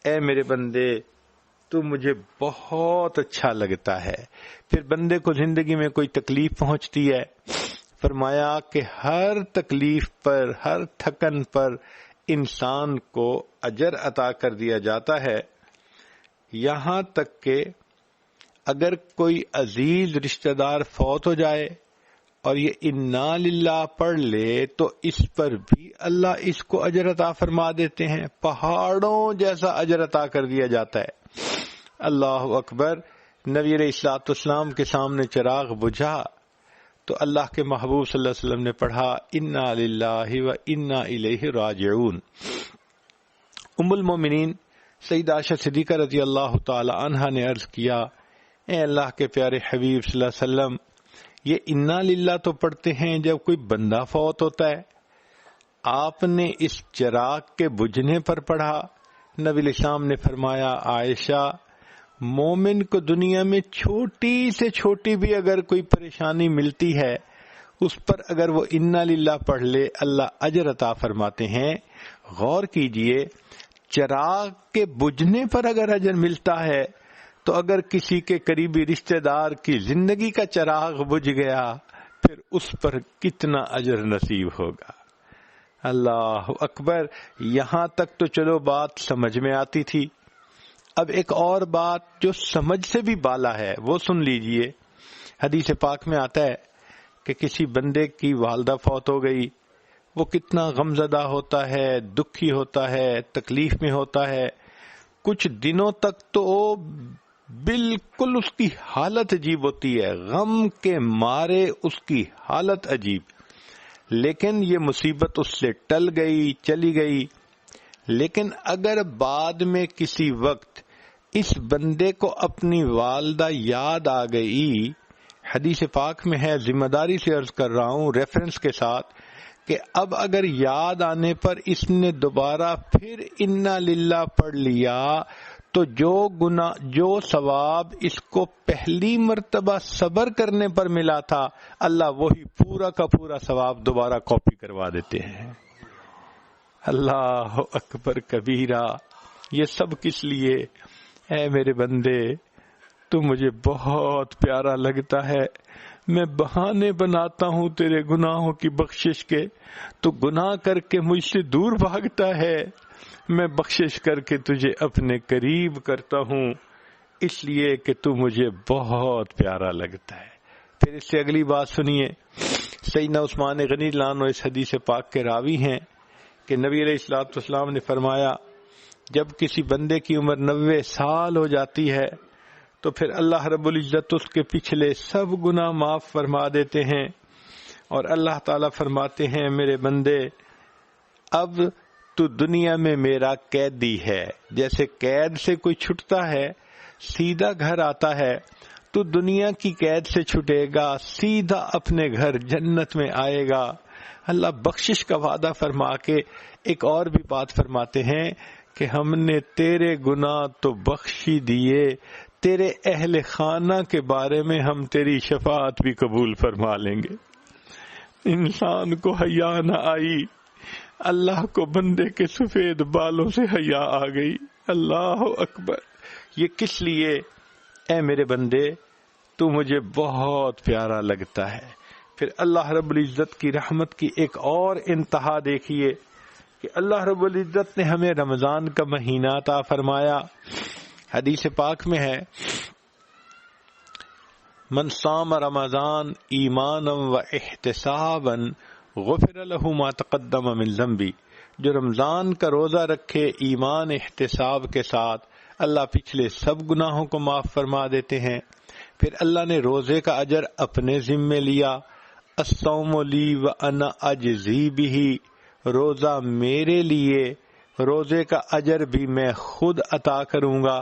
اے میرے بندے تو مجھے بہت اچھا لگتا ہے. پھر بندے کو زندگی میں کوئی تکلیف پہنچتی ہے، فرمایا کہ ہر تکلیف پر ہر تھکن پر انسان کو اجر عطا کر دیا جاتا ہے، یہاں تک کہ اگر کوئی عزیز رشتہ دار فوت ہو جائے اور یہ انا للہ پڑھ لے تو اس پر بھی اللہ اس کو اجر عطا فرما دیتے ہیں، پہاڑوں جیسا اجر عطا کر دیا جاتا ہے. اللہ اکبر. نبی علیہ الصلوۃ والسلام کے سامنے چراغ بجھا تو اللہ کے محبوب صلی اللہ علیہ وسلم نے پڑھا انا للہ و انا الیہ راجعون. ام المومنین سیدہ عائشہ صدیقہ رضی اللہ تعالی عنہا نے عرض کیا اے اللہ کے پیارے حبیب صلی اللہ علیہ وسلم یہ انا للہ تو پڑھتے ہیں جب کوئی بندہ فوت ہوتا ہے، آپ نے اس چراغ کے بجھنے پر پڑھا. نبی علیہ السلام نے فرمایا عائشہ مومن کو دنیا میں چھوٹی سے چھوٹی بھی اگر کوئی پریشانی ملتی ہے اس پر اگر وہ انا للہ پڑھ لے اللہ اجر عطا فرماتے ہیں. غور کیجئے چراغ کے بجھنے پر اگر اجر ملتا ہے تو اگر کسی کے قریبی رشتہ دار کی زندگی کا چراغ بجھ گیا پھر اس پر کتنا اجر نصیب ہوگا. اللہ اکبر. یہاں تک تو چلو بات سمجھ میں آتی تھی. اب ایک اور بات جو سمجھ سے بھی بالا ہے وہ سن لیجئے. حدیث پاک میں آتا ہے کہ کسی بندے کی والدہ فوت ہو گئی، وہ کتنا غمزدہ ہوتا ہے، دکھی ہوتا ہے، تکلیف میں ہوتا ہے. کچھ دنوں تک تو بالکل اس کی حالت عجیب ہوتی ہے، غم کے مارے اس کی حالت عجیب. لیکن یہ مصیبت اس سے ٹل گئی، چلی گئی. لیکن اگر بعد میں کسی وقت اس بندے کو اپنی والدہ یاد آ گئی، حدیث پاک میں ہے، ذمہ داری سے عرض کر رہا ہوں ریفرنس کے ساتھ، کہ اب اگر یاد آنے پر اس نے دوبارہ پھر انا للہ پڑھ لیا تو جو ثواب اس کو پہلی مرتبہ صبر کرنے پر ملا تھا اللہ وہی پورا کا پورا ثواب دوبارہ کاپی کروا دیتے ہیں. اللہ اکبر کبیرہ. یہ سب کس لیے؟ اے میرے بندے تو مجھے بہت پیارا لگتا ہے۔ میں بہانے بناتا ہوں تیرے گناہوں کی بخشش کے، تو گناہ کر کے مجھ سے دور بھاگتا ہے، میں بخشش کر کے تجھے اپنے قریب کرتا ہوں، اس لیے کہ تو مجھے بہت پیارا لگتا ہے۔ پھر اس سے اگلی بات سنیے، سیدنا عثمان غنی رضی اللہ عنہ اس حدیث پاک کے راوی ہیں کہ نبی علیہ الصلوۃ والسلام نے فرمایا جب کسی بندے کی عمر 90 سال ہو جاتی ہے تو پھر اللہ رب العزت اس کے پچھلے سب گناہ معاف فرما دیتے ہیں، اور اللہ تعالیٰ فرماتے ہیں میرے بندے اب تو دنیا میں میرا قیدی ہے۔ جیسے قید سے کوئی چھٹتا ہے سیدھا گھر آتا ہے، تو دنیا کی قید سے چھٹے گا سیدھا اپنے گھر جنت میں آئے گا۔ اللہ بخشش کا وعدہ فرما کے ایک اور بھی بات فرماتے ہیں کہ ہم نے تیرے گناہ تو بخشی دیے، تیرے اہل خانہ کے بارے میں ہم تیری شفاعت بھی قبول فرما لیں گے۔ انسان کو حیا نہ آئی، اللہ کو بندے کے سفید بالوں سے حیا آ گئی۔ اللہ اکبر! یہ کس لیے؟ اے میرے بندے تو مجھے بہت پیارا لگتا ہے۔ پھر اللہ رب العزت کی رحمت کی ایک اور انتہا دیکھیے کہ اللہ رب العزت نے ہمیں رمضان کا مہینہ عطا فرمایا۔ حدیث پاک میں ہے من صام رمضان ایمانا و احتسابا غفر له ما تقدم من ذنبی، جو رمضان کا روزہ رکھے ایمان احتساب کے ساتھ اللہ پچھلے سب گناہوں کو معاف فرما دیتے ہیں۔ پھر اللہ نے روزے کا اجر اپنے ذمے لیا، الصوم لی وانا اجزی بہ، روزہ میرے لیے، روزے کا اجر بھی میں خود عطا کروں گا۔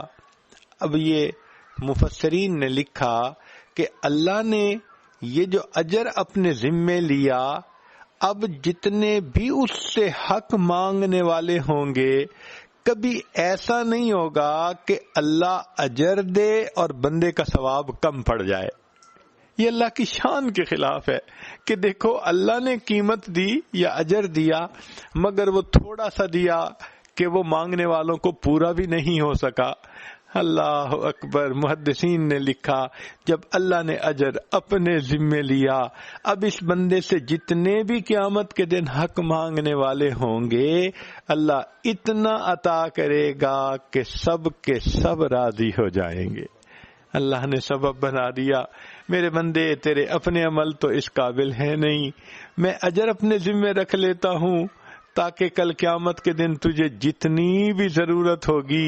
اب یہ مفسرین نے لکھا کہ اللہ نے یہ جو اجر اپنے ذمے لیا، اب جتنے بھی اس سے حق مانگنے والے ہوں گے کبھی ایسا نہیں ہوگا کہ اللہ اجر دے اور بندے کا ثواب کم پڑ جائے۔ یہ اللہ کی شان کے خلاف ہے کہ دیکھو اللہ نے قیمت دی یا اجر دیا، مگر وہ تھوڑا سا دیا کہ وہ مانگنے والوں کو پورا بھی نہیں ہو سکا۔ اللہ اکبر! محدثین نے لکھا جب اللہ نے اجر اپنے ذمے لیا، اب اس بندے سے جتنے بھی قیامت کے دن حق مانگنے والے ہوں گے اللہ اتنا عطا کرے گا کہ سب کے سب راضی ہو جائیں گے۔ اللہ نے سبب بنا دیا، میرے بندے تیرے اپنے عمل تو اس قابل ہے نہیں، میں اجر اپنے ذمے رکھ لیتا ہوں تاکہ کل قیامت کے دن تجھے جتنی بھی ضرورت ہوگی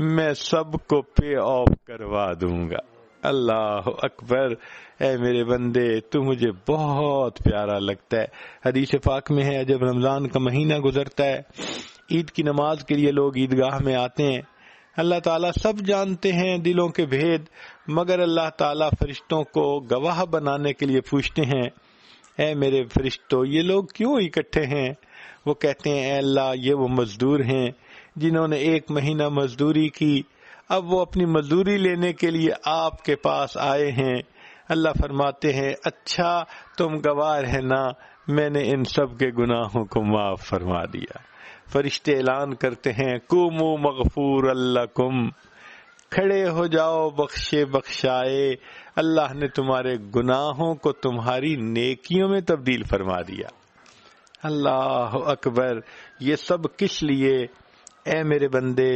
میں سب کو پے آف کروا دوں گا۔ اللہ اکبر! اے میرے بندے تو مجھے بہت پیارا لگتا ہے۔ حدیث پاک میں ہے جب رمضان کا مہینہ گزرتا ہے، عید کی نماز کے لیے لوگ عیدگاہ میں آتے ہیں، اللہ تعالیٰ سب جانتے ہیں دلوں کے بھید، مگر اللہ تعالیٰ فرشتوں کو گواہ بنانے کے لیے پوچھتے ہیں اے میرے فرشتوں یہ لوگ کیوں اکٹھے ہیں؟ وہ کہتے ہیں اے اللہ یہ وہ مزدور ہیں جنہوں نے 1 مہینہ مزدوری کی، اب وہ اپنی مزدوری لینے کے لیے آپ کے پاس آئے ہیں۔ اللہ فرماتے ہیں اچھا تم گواہ رہنا، میں نے ان سب کے گناہوں کو معاف فرما دیا۔ فرشتے اعلان کرتے ہیں قوموا مغفور لکم، کھڑے ہو جاؤ بخشے بخشائے، اللہ نے تمہارے گناہوں کو تمہاری نیکیوں میں تبدیل فرما دیا۔ اللہ اکبر! یہ سب کس لیے؟ اے میرے بندے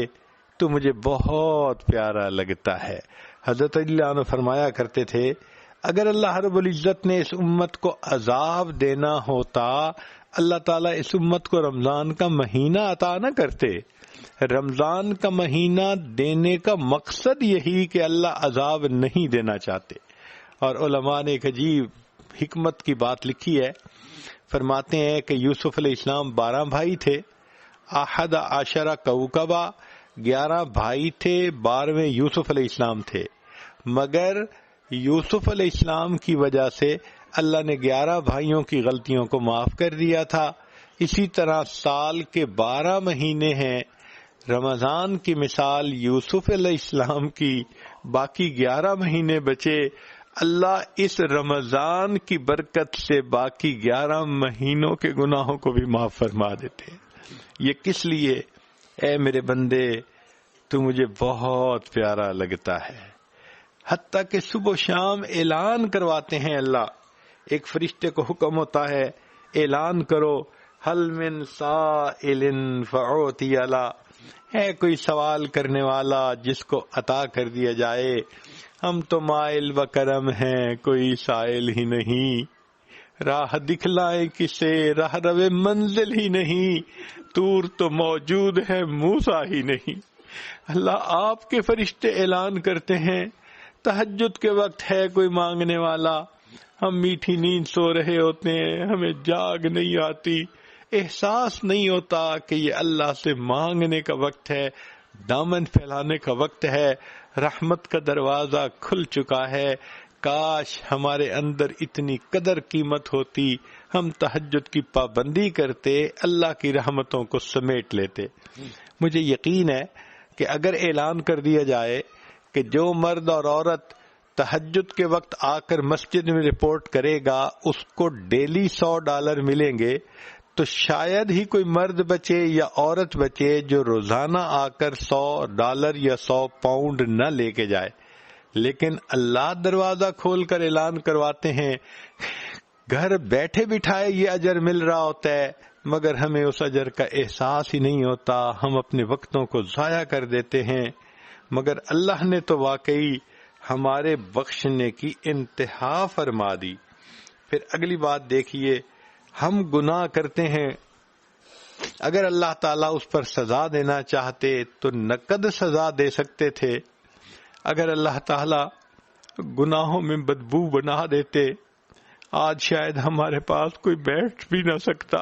تو مجھے بہت پیارا لگتا ہے۔ حضرت علی اللہ عنہ فرمایا کرتے تھے اگر اللہ رب العزت نے اس امت کو عذاب دینا ہوتا اللہ تعالیٰ اس امت کو رمضان کا مہینہ عطا نہ کرتے۔ رمضان کا مہینہ دینے کا مقصد یہی کہ اللہ عذاب نہیں دینا چاہتے۔ اور علماء نے ایک عجیب حکمت کی بات لکھی ہے، فرماتے ہیں کہ یوسف علیہ السلام 12 بھائی تھے، 11 کوكبا 11 بھائی تھے، 12ویں یوسف علیہ السلام تھے، مگر یوسف علیہ السلام کی وجہ سے اللہ نے 11 بھائیوں کی غلطیوں کو معاف کر دیا تھا۔ اسی طرح سال کے 12 مہینے ہیں، رمضان کی مثال یوسف علیہ السلام کی، باقی 11 مہینے بچے، اللہ اس رمضان کی برکت سے باقی 11 مہینوں کے گناہوں کو بھی معاف فرما دیتے ہیں۔ یہ کس لیے؟ اے میرے بندے تو مجھے بہت پیارا لگتا ہے۔ حتیٰ کہ صبح و شام اعلان کرواتے ہیں اللہ. ایک فرشتے کو حکم ہوتا ہے اعلان کرو حل من سائل فأعطی له، ہے کوئی سوال کرنے والا جس کو عطا کر دیا جائے. ہم تو مائل و کرم ہیں، کوئی سائل ہی نہیں. راہ دکھلائیں کسے، راہ روے منزل ہی نہیں. طور تو موجود ہے موسیٰ ہی نہیں. اللہ آپ کے فرشتے اعلان کرتے ہیں تہجد کے وقت ہے کوئی مانگنے والا. ہم میٹھی نیند سو رہے ہوتے ہیں، ہمیں جاگ نہیں آتی، احساس نہیں ہوتا کہ یہ اللہ سے مانگنے کا وقت ہے، دامن پھیلانے کا وقت ہے، رحمت کا دروازہ کھل چکا ہے. کاش ہمارے اندر اتنی قدر قیمت ہوتی، ہم تہجد کی پابندی کرتے، اللہ کی رحمتوں کو سمیٹ لیتے. مجھے یقین ہے کہ اگر اعلان کر دیا جائے کہ جو مرد اور عورت تہجد کے وقت آ کر مسجد میں رپورٹ کرے گا اس کو ڈیلی $100 ملیں گے، تو شاید ہی کوئی مرد بچے یا عورت بچے جو روزانہ آ کر $100 یا £100 نہ لے کے جائے. لیکن اللہ دروازہ کھول کر اعلان کرواتے ہیں، گھر بیٹھے بٹھائے یہ اجر مل رہا ہوتا ہے، مگر ہمیں اس اجر کا احساس ہی نہیں ہوتا. ہم اپنے وقتوں کو ضائع کر دیتے ہیں. مگر اللہ نے تو واقعی ہمارے بخشنے کی انتہا فرما دی. پھر اگلی بات دیکھیے، ہم گناہ کرتے ہیں، اگر اللہ تعالیٰ اس پر سزا دینا چاہتے تو نقد سزا دے سکتے تھے. اگر اللہ تعالیٰ گناہوں میں بدبو بنا دیتے، آج شاید ہمارے پاس کوئی بیٹھ بھی نہ سکتا.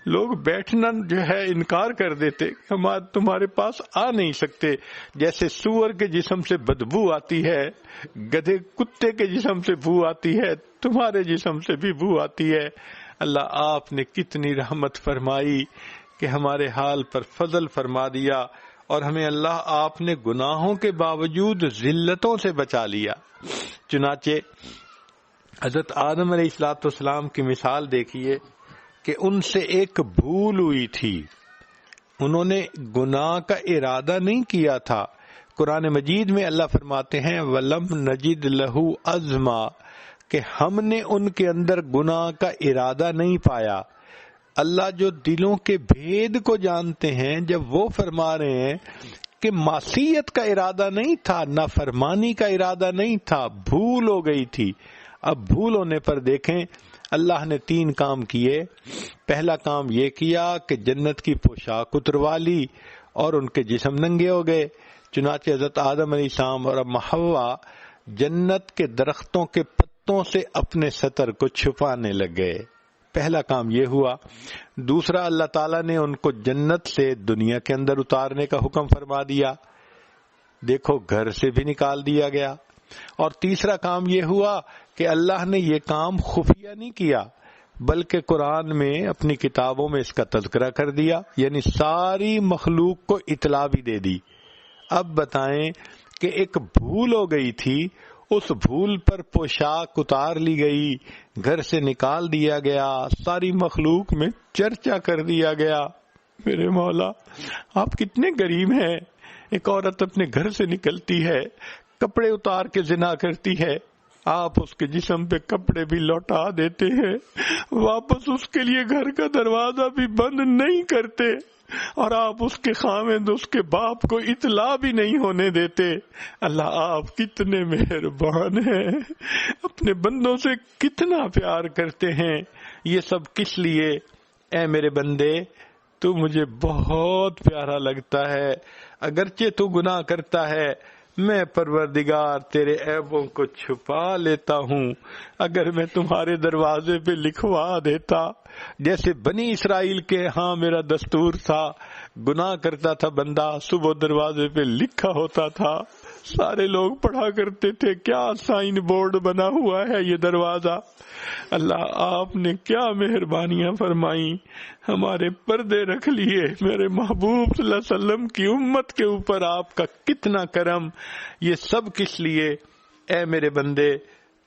لوگ بیٹھنا جو ہے انکار کر دیتے، ہم آج تمہارے پاس آ نہیں سکتے. جیسے سور کے جسم سے بدبو آتی ہے، گدھے کتے کے جسم سے بو آتی ہے، تمہارے جسم سے بھی بو آتی ہے. اللہ آپ نے کتنی رحمت فرمائی کہ ہمارے حال پر فضل فرما دیا، اور ہمیں اللہ آپ نے گناہوں کے باوجود ذلتوں سے بچا لیا. چنانچہ حضرت آدم علیہ السلام کی مثال دیکھیے کہ ان سے ایک بھول ہوئی تھی، انہوں نے گناہ کا ارادہ نہیں کیا تھا. قرآن مجید میں اللہ فرماتے ہیں وَلَمْ نَجِدْ لَهُ عَزْمًا، کہ ہم نے ان کے اندر گناہ کا ارادہ نہیں پایا. اللہ جو دلوں کے بھید کو جانتے ہیں، جب وہ فرما رہے ہیں کہ معصیت کا ارادہ نہیں تھا، نافرمانی کا ارادہ نہیں تھا، بھول ہو گئی تھی. اب بھول ہونے پر دیکھیں اللہ نے 3 کام کیے. پہلا کام یہ کیا کہ جنت کی پوشاک اتروا لی اور ان کے جسم ننگے ہو گئے. چنانچہ حضرت آدم علیہ السلام اور اب حوا جنت کے درختوں کے پتوں سے اپنے سطر کو چھپانے لگ گئے. پہلا کام یہ ہوا. دوسرا، اللہ تعالیٰ نے ان کو جنت سے دنیا کے اندر اتارنے کا حکم فرما دیا، دیکھو گھر سے بھی نکال دیا گیا. اور تیسرا کام یہ ہوا کہ اللہ نے یہ کام خفیہ نہیں کیا، بلکہ قرآن میں اپنی کتابوں میں اس کا تذکرہ کر دیا، یعنی ساری مخلوق کو اطلاع بھی دے دی. اب بتائیں کہ ایک بھول ہو گئی تھی، اس بھول پر پوشاک اتار لی گئی، گھر سے نکال دیا گیا، ساری مخلوق میں چرچا کر دیا گیا. میرے مولا آپ کتنے کریم ہیں. ایک عورت اپنے گھر سے نکلتی ہے، کپڑے اتار کے زنا کرتی ہے، آپ اس کے جسم پہ کپڑے بھی لوٹا دیتے ہیں، واپس اس کے لیے گھر کا دروازہ بھی بند نہیں کرتے، اور آپ اس کے خاوند اس کے باپ کو اطلاع بھی نہیں ہونے دیتے. اللہ آپ کتنے مہربان ہیں، اپنے بندوں سے کتنا پیار کرتے ہیں. یہ سب کس لیے؟ اے میرے بندے تو مجھے بہت پیارا لگتا ہے، اگرچہ تو گناہ کرتا ہے، میں پروردگار تیرے عیبوں کو چھپا لیتا ہوں. اگر میں تمہارے دروازے پہ لکھوا دیتا، جیسے بنی اسرائیل کے ہاں میرا دستور تھا، گناہ کرتا تھا بندہ، صبح دروازے پہ لکھا ہوتا تھا، سارے لوگ پڑھا کرتے تھے کیا سائن بورڈ بنا ہوا ہے یہ دروازہ. اللہ آپ نے کیا مہربانیاں فرمائیں، ہمارے پردے رکھ لیے. میرے محبوب صلی اللہ علیہ وسلم کی امت کے اوپر آپ کا کتنا کرم. یہ سب کس لیے؟ اے میرے بندے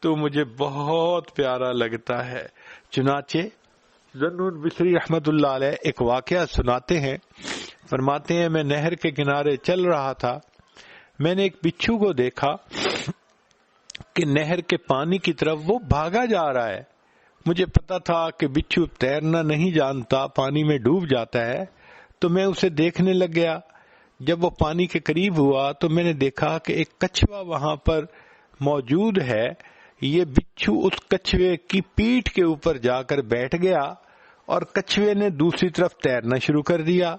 تو مجھے بہت پیارا لگتا ہے. چنانچہ ذنون بصری رحمت اللہ علیہ ایک واقعہ سناتے ہیں، فرماتے ہیں میں نہر کے کنارے چل رہا تھا، میں نے ایک بچھو کو دیکھا، کہ نہر کے پانی کی طرف وہ بھاگا جا رہا ہے. مجھے پتا تھا کہ بچھو تیرنا نہیں جانتا، پانی میں ڈوب جاتا ہے، تو میں اسے دیکھنے لگ گیا. جب وہ پانی کے قریب ہوا تو میں نے دیکھا کہ ایک کچھوا وہاں پر موجود ہے. یہ بچھو اس کچھوے کی پیٹھ کے اوپر جا کر بیٹھ گیا اور کچھوے نے دوسری طرف تیرنا شروع کر دیا.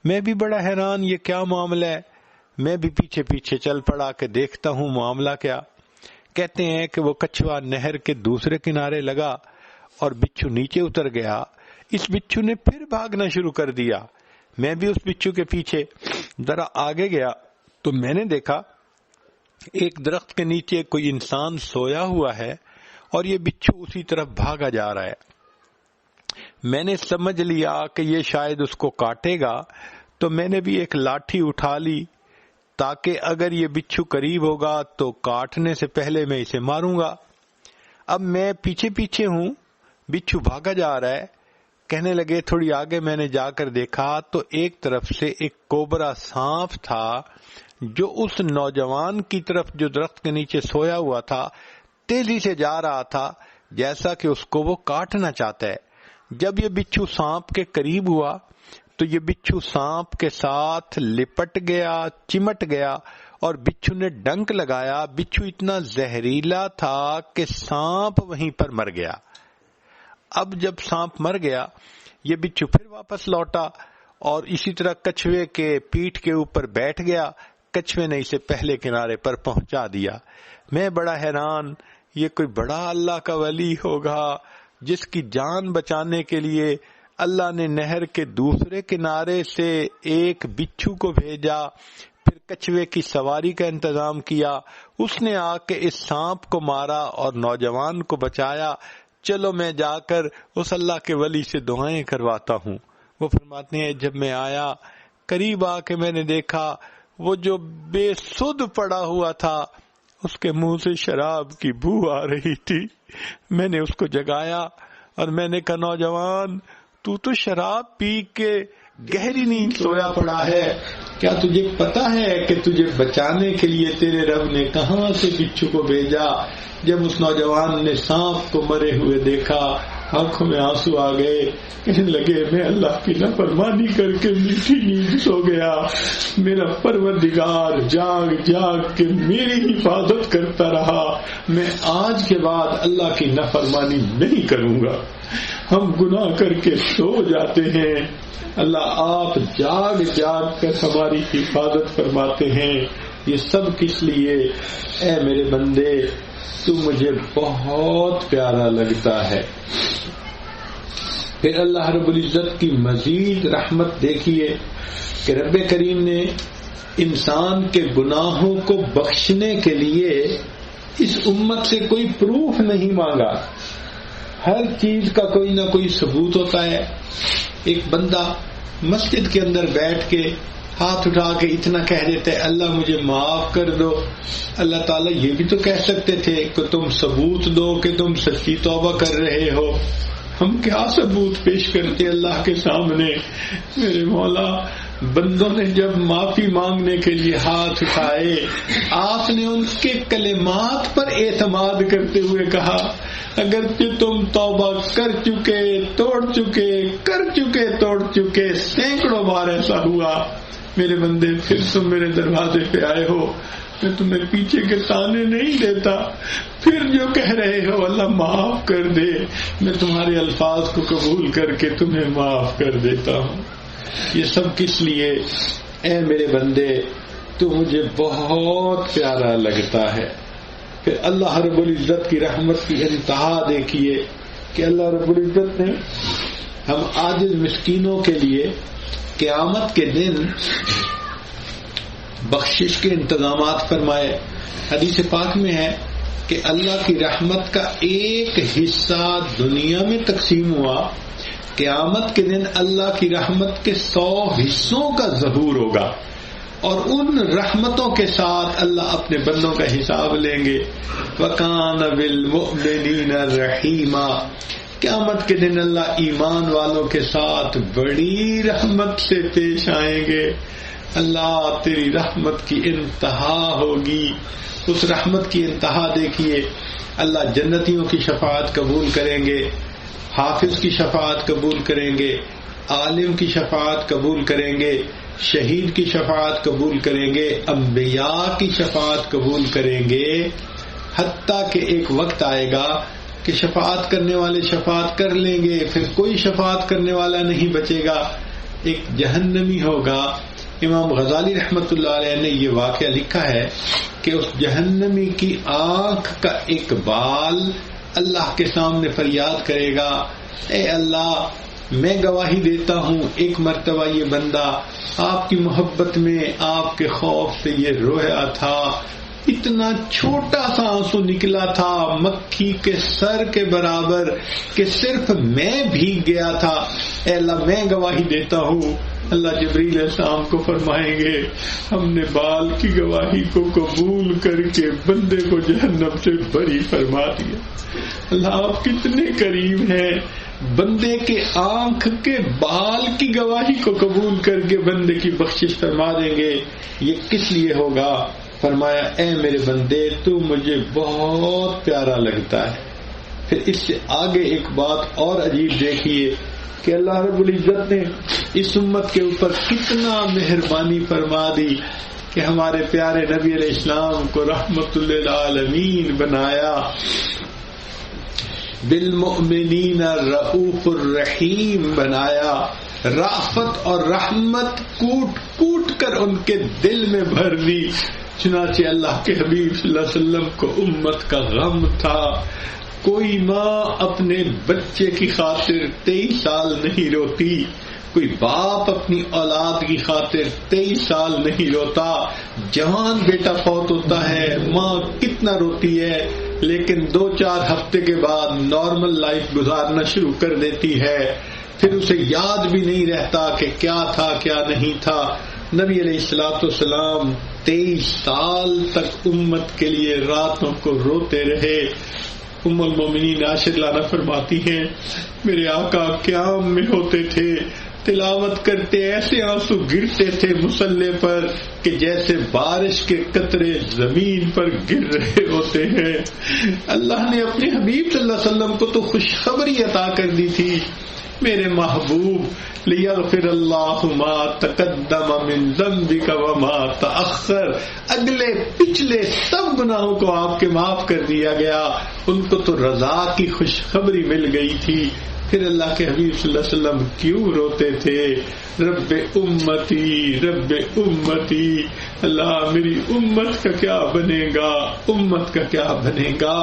میں بھی بڑا حیران، یہ کیا معاملہ ہے. میں بھی پیچھے پیچھے چل پڑا کہ دیکھتا ہوں معاملہ کیا. کہتے ہیں کہ وہ کچھوا نہر کے دوسرے کنارے لگا اور بچھو نیچے اتر گیا. اس بچھو نے پھر بھاگنا شروع کر دیا. میں بھی اس بچھو کے پیچھے ذرا آگے گیا تو میں نے دیکھا ایک درخت کے نیچے کوئی انسان سویا ہوا ہے اور یہ بچھو اسی طرف بھاگا جا رہا ہے. میں نے سمجھ لیا کہ یہ شاید اس کو کاٹے گا، تو میں نے بھی ایک لاٹھی اٹھا لی تاکہ اگر یہ بچھو قریب ہوگا تو کاٹنے سے پہلے میں اسے ماروں گا. اب میں پیچھے پیچھے ہوں، بچھو بھاگا جا رہا ہے. کہنے لگے تھوڑی آگے میں نے جا کر دیکھا تو ایک طرف سے ایک کوبرا سانپ تھا جو اس نوجوان کی طرف جو درخت کے نیچے سویا ہوا تھا تیزی سے جا رہا تھا، جیسا کہ اس کو وہ کاٹنا چاہتا ہے. جب یہ بچھو سانپ کے قریب ہوا تو یہ بچھو سانپ کے ساتھ لپٹ گیا، چمٹ گیا اور بچھو نے ڈنک لگایا. بچھو اتنا زہریلا تھا کہ سانپ وہیں پر مر گیا. اب جب سانپ مر گیا یہ بچھو پھر واپس لوٹا اور اسی طرح کچھوے کے پیٹھ کے اوپر بیٹھ گیا. کچھوے نے اسے پہلے کنارے پر پہنچا دیا. میں بڑا حیران، یہ کوئی بڑا اللہ کا ولی ہوگا جس کی جان بچانے کے لیے اللہ نے نہر کے دوسرے کنارے سے ایک بچھو کو بھیجا، پھر کچھوے کی سواری کا انتظام کیا. اس نے آ کے اس سانپ کو مارا اور نوجوان کو بچایا. چلو میں جا کر اس اللہ کے ولی سے دعائیں کرواتا ہوں. وہ فرماتے ہیں جب میں آیا قریب آ کے میں نے دیکھا وہ جو بے سدھ پڑا ہوا تھا اس کے منہ سے شراب کی بو آ رہی تھی. میں نے اس کو جگایا اور میں نے کہا نوجوان تو شراب پی کے گہری نیند سویا پڑا ہے، کیا تجھے پتا ہے کہ تجھے بچانے کے لیے تیرے رب نے کہاں سے بچھو کو بھیجا؟ جب اس نوجوان نے سانپ کو مرے ہوئے دیکھا آنکھوں میں آنسو آ گئے. کہنے لگے میں اللہ کی نافرمانی کر کے میٹھی نیند سو گیا، میرا پروردگار جاگ جاگ کے میری حفاظت کرتا رہا، میں آج کے بعد اللہ کی نافرمانی نہیں کروں گا. ہم گناہ کر کے سو جاتے ہیں، اللہ آپ جاگ جاگ کر ہماری حفاظت فرماتے ہیں. یہ سب کس لیے؟ اے میرے بندے تو مجھے بہت پیارا لگتا ہے. پھر اللہ رب العزت کی مزید رحمت دیکھیے کہ رب کریم نے انسان کے گناہوں کو بخشنے کے لیے اس امت سے کوئی پروف نہیں مانگا. ہر چیز کا کوئی نہ کوئی ثبوت ہوتا ہے. ایک بندہ مسجد کے اندر بیٹھ کے ہاتھ اٹھا کے اتنا کہہ دیتے اللہ مجھے معاف کر دو. اللہ تعالیٰ یہ بھی تو کہہ سکتے تھے کہ تم ثبوت دو کہ تم سچی توبہ کر رہے ہو. ہم کیا ثبوت پیش کرتے اللہ کے سامنے؟ میرے مولا بندوں نے جب معافی مانگنے کے لیے ہاتھ اٹھائے آپ نے ان کے کلمات پر اعتماد کرتے ہوئے کہا اگر تم توبہ کر چکے، توڑ چکے، کر چکے، توڑ چکے، سینکڑوں بار ایسا ہوا میرے بندے پھر تم میرے دروازے پہ آئے ہو، میں تمہیں پیچھے کے تانے نہیں دیتا. پھر جو کہہ رہے ہو اللہ معاف کر دے، میں تمہارے الفاظ کو قبول کر کے تمہیں معاف کر دیتا ہوں. یہ سب کس لیے؟ اے میرے بندے تو مجھے بہت پیارا لگتا ہے. پھر اللہ رب العزت کی رحمت کی انتہا دیکھیے کہ اللہ رب العزت نے ہم عاجز مسکینوں کے لیے قیامت کے دن بخشش کے انتظامات فرمائے. حدیث پاک میں ہے کہ اللہ کی رحمت کا ایک حصہ دنیا میں تقسیم ہوا، قیامت کے دن اللہ کی رحمت کے 100 حصوں کا ظہور ہوگا اور ان رحمتوں کے ساتھ اللہ اپنے بندوں کا حساب لیں گے. وَكَانَ بِالْمُؤْمِنِينَ رَحِيمًا. قیامت کے دن اللہ ایمان والوں کے ساتھ بڑی رحمت سے پیش آئیں گے. اللہ تیری رحمت کی انتہا ہوگی. اس رحمت کی انتہا دیکھیے، اللہ جنتیوں کی شفاعت قبول کریں گے، حافظ کی شفاعت قبول کریں گے، عالم کی شفاعت قبول کریں گے، شہید کی شفاعت قبول کریں گے، انبیاء کی شفاعت قبول کریں گے، حتیٰ کہ ایک وقت آئے گا کہ شفاعت کرنے والے شفاعت کر لیں گے، پھر کوئی شفاعت کرنے والا نہیں بچے گا، ایک جہنمی ہوگا. امام غزالی رحمۃ اللہ علیہ نے یہ واقعہ لکھا ہے کہ اس جہنمی کی آنکھ کا ایک بال اللہ کے سامنے فریاد کرے گا، اے اللہ میں گواہی دیتا ہوں ایک مرتبہ یہ بندہ آپ کی محبت میں، آپ کے خوف سے یہ رویا تھا، اتنا چھوٹا سا آنسو نکلا تھا مکھی کے سر کے برابر کہ صرف میں بھیگ گیا تھا. اے اللہ میں گواہی دیتا ہوں. اللہ جبریل علیہ السلام کو فرمائیں گے ہم نے بال کی گواہی کو قبول کر کے بندے کو جہنم سے بری فرما دیا. اللہ آپ کتنے کریم ہیں، بندے کے آنکھ کے بال کی گواہی کو قبول کر کے بندے کی بخشش فرما دیں گے. یہ کس لیے ہوگا؟ فرمایا اے میرے بندے تو مجھے بہت پیارا لگتا ہے. پھر اس سے آگے ایک بات اور عجیب دیکھیے کہ اللہ رب العزت نے اس امت کے اوپر کتنا مہربانی فرما دی کہ ہمارے پیارے نبی علیہ السلام کو رحمت للعالمین بنایا، بالمؤمنین رؤوف الرحیم بنایا. رافت اور رحمت کوٹ کوٹ کر ان کے دل میں بھر دی. چنانچہ اللہ کے حبیب صلی اللہ علیہ وسلم کو امت کا غم تھا. کوئی ماں اپنے بچے کی خاطر 23 سال نہیں روتی، کوئی باپ اپنی اولاد کی خاطر 23 سال نہیں روتا. جوان بیٹا فوت ہوتا ہے ماں کتنا روتی ہے، لیکن 2-4 ہفتے کے بعد نارمل لائف گزارنا شروع کر دیتی ہے، پھر اسے یاد بھی نہیں رہتا کہ کیا تھا کیا نہیں تھا. نبی علیہ الصلوۃ والسلام 23 سال تک امت کے لیے راتوں کو روتے رہے. ام المومنین عائشہ لانا فرماتی ہیں میرے آقا قیام میں ہوتے تھے، تلاوت کرتے ایسے آنسو گرتے تھے مصلی پر کہ جیسے بارش کے قطرے زمین پر گر رہے ہوتے ہیں. اللہ نے اپنے حبیب صلی اللہ علیہ وسلم کو تو خوشخبری عطا کر دی تھی، میرے محبوب لیغفر اللہ ما تقدم من ذنبک وما تأخر، اگلے پچھلے سب گناہوں کو آپ کے معاف کر دیا گیا. ان کو تو رضا کی خوشخبری مل گئی تھی. پھر اللہ کے حبیب صلی اللہ علیہ وسلم کیوں روتے تھے؟ رب امتی رب امتی، اللہ میری امت کا کیا بنے گا، امت کا کیا بنے گا.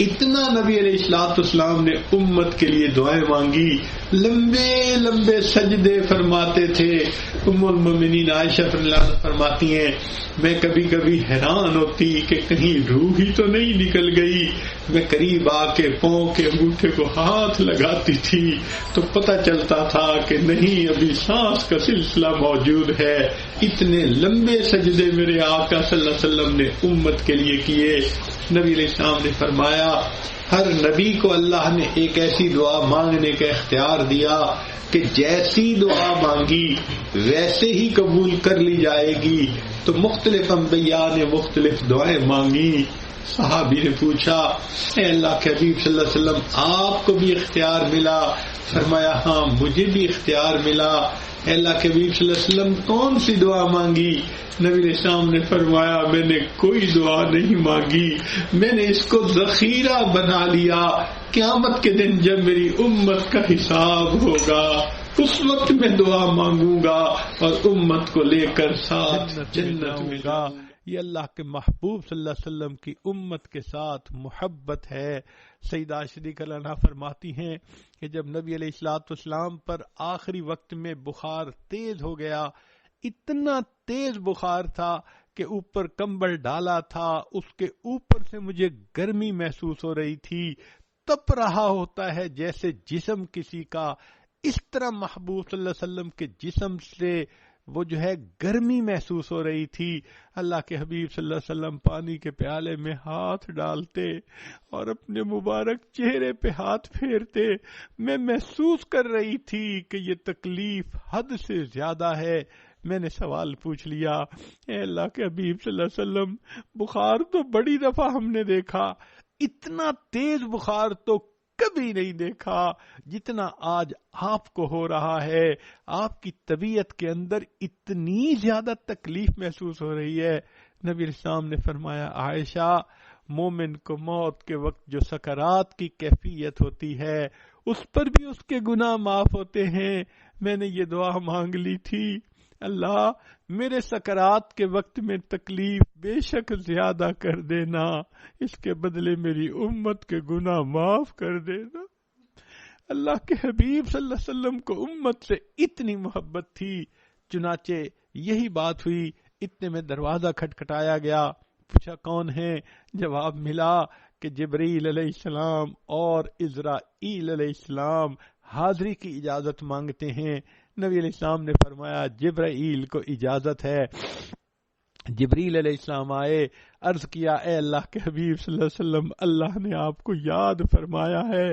اتنا نبی علیہ الصلوۃ والسلام نے امت کے لیے دعائیں مانگی، لمبے لمبے سجدے فرماتے تھے. ام المومنین عائشہ رضی اللہ عنہا فرماتی ہیں میں کبھی کبھی حیران ہوتی کہ کہیں روح ہی تو نہیں نکل گئی. میں قریب آ کے پاؤں کے انگوٹھے کو ہاتھ لگاتی تھی تو پتہ چلتا تھا کہ نہیں ابھی سانس کا سلسلہ موجود ہے. اتنے لمبے سجدے میرے آقا صلی اللہ علیہ وسلم نے امت کے لیے کیے. نبی علیہ السلام نے فرمایا ہر نبی کو اللہ نے ایک ایسی دعا مانگنے کا اختیار دیا کہ جیسی دعا مانگی ویسے ہی قبول کر لی جائے گی. تو مختلف انبیاء نے مختلف دعائیں مانگی. صحابی نے پوچھا اے اللہ کے حبیب صلی اللہ علیہ وسلم آپ کو بھی اختیار ملا؟ فرمایا ہاں مجھے بھی اختیار ملا. اے اللہ کے حبیب صلی اللہ علیہ وسلم کون سی دعا مانگی؟ نبی علیہ السلام نے فرمایا میں نے کوئی دعا نہیں مانگی، میں نے اس کو ذخیرہ بنا لیا. قیامت کے دن جب میری امت کا حساب ہوگا اس وقت میں دعا مانگوں گا اور امت کو لے کر ساتھ جنت میں گا. یہ اللہ کے محبوب صلی اللہ علیہ وسلم کی امت کے ساتھ محبت ہے. سیدہ صدیقہ رضی اللہ عنہا فرماتی ہیں کہ جب نبی علیہ الصلوۃ والسلام پر آخری وقت میں بخار تیز ہو گیا، اتنا تیز بخار تھا کہ اوپر کمبل ڈالا تھا اس کے اوپر سے مجھے گرمی محسوس ہو رہی تھی، تپ رہا ہوتا ہے جیسے جسم کسی کا. اس طرح محبوب صلی اللہ علیہ وسلم کے جسم سے وہ جو ہے گرمی محسوس ہو رہی تھی. اللہ کے حبیب صلی اللہ علیہ وسلم پانی کے پیالے میں ہاتھ ڈالتے اور اپنے مبارک چہرے پہ ہاتھ پھیرتے. میں محسوس کر رہی تھی کہ یہ تکلیف حد سے زیادہ ہے. میں نے سوال پوچھ لیا، اے اللہ کے حبیب صلی اللہ علیہ وسلم، بخار تو بڑی دفعہ ہم نے دیکھا، اتنا تیز بخار تو کبھی نہیں دیکھا جتنا آج آپ کو ہو رہا ہے، آپ کی طبیعت کے اندر اتنی زیادہ تکلیف محسوس ہو رہی ہے۔ نبی اسلام نے فرمایا، عائشہ، مومن کو موت کے وقت جو سکرات کی کیفیت ہوتی ہے اس پر بھی اس کے گناہ معاف ہوتے ہیں۔ میں نے یہ دعا مانگ لی تھی، اللہ میرے سکرات کے وقت میں تکلیف بے شک زیادہ کر دینا، اس کے بدلے میری امت کے گناہ معاف کر دینا۔ اللہ کے حبیب صلی اللہ علیہ وسلم کو امت سے اتنی محبت تھی، چنانچہ یہی بات ہوئی، اتنے میں دروازہ کھٹکھٹایا گیا، پوچھا کون ہے؟ جواب ملا کہ جبرائیل علیہ السلام اور اسرائیل علیہ السلام حاضری کی اجازت مانگتے ہیں۔ نبی علیہ السلام نے فرمایا جبرائیل کو اجازت ہے۔ جبریل علیہ السلام آئے، عرض کیا، اے اللہ کے حبیب صلی اللہ علیہ وسلم، اللہ نے آپ کو یاد فرمایا ہے۔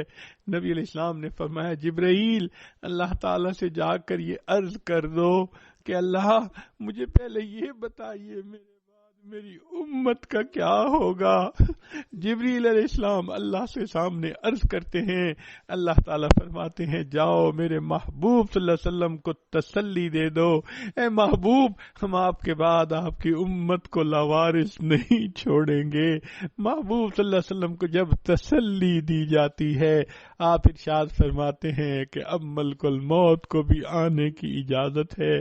نبی علیہ السلام نے فرمایا جبرائیل، اللہ تعالیٰ سے جا کر یہ عرض کر دو کہ اللہ مجھے پہلے یہ بتائیے میرے بعد میری امت کا کیا ہوگا۔ جبریل علیہ السلام اللہ سے سامنے عرض کرتے ہیں، اللہ تعالیٰ فرماتے ہیں جاؤ میرے محبوب صلی اللہ علیہ وسلم کو تسلی دے دو، اے محبوب ہم آپ کے بعد آپ کی امت کو لاوارث نہیں چھوڑیں گے۔ محبوب صلی اللہ علیہ وسلم کو جب تسلی دی جاتی ہے، آپ ارشاد فرماتے ہیں کہ اب ملک الموت کو بھی آنے کی اجازت ہے۔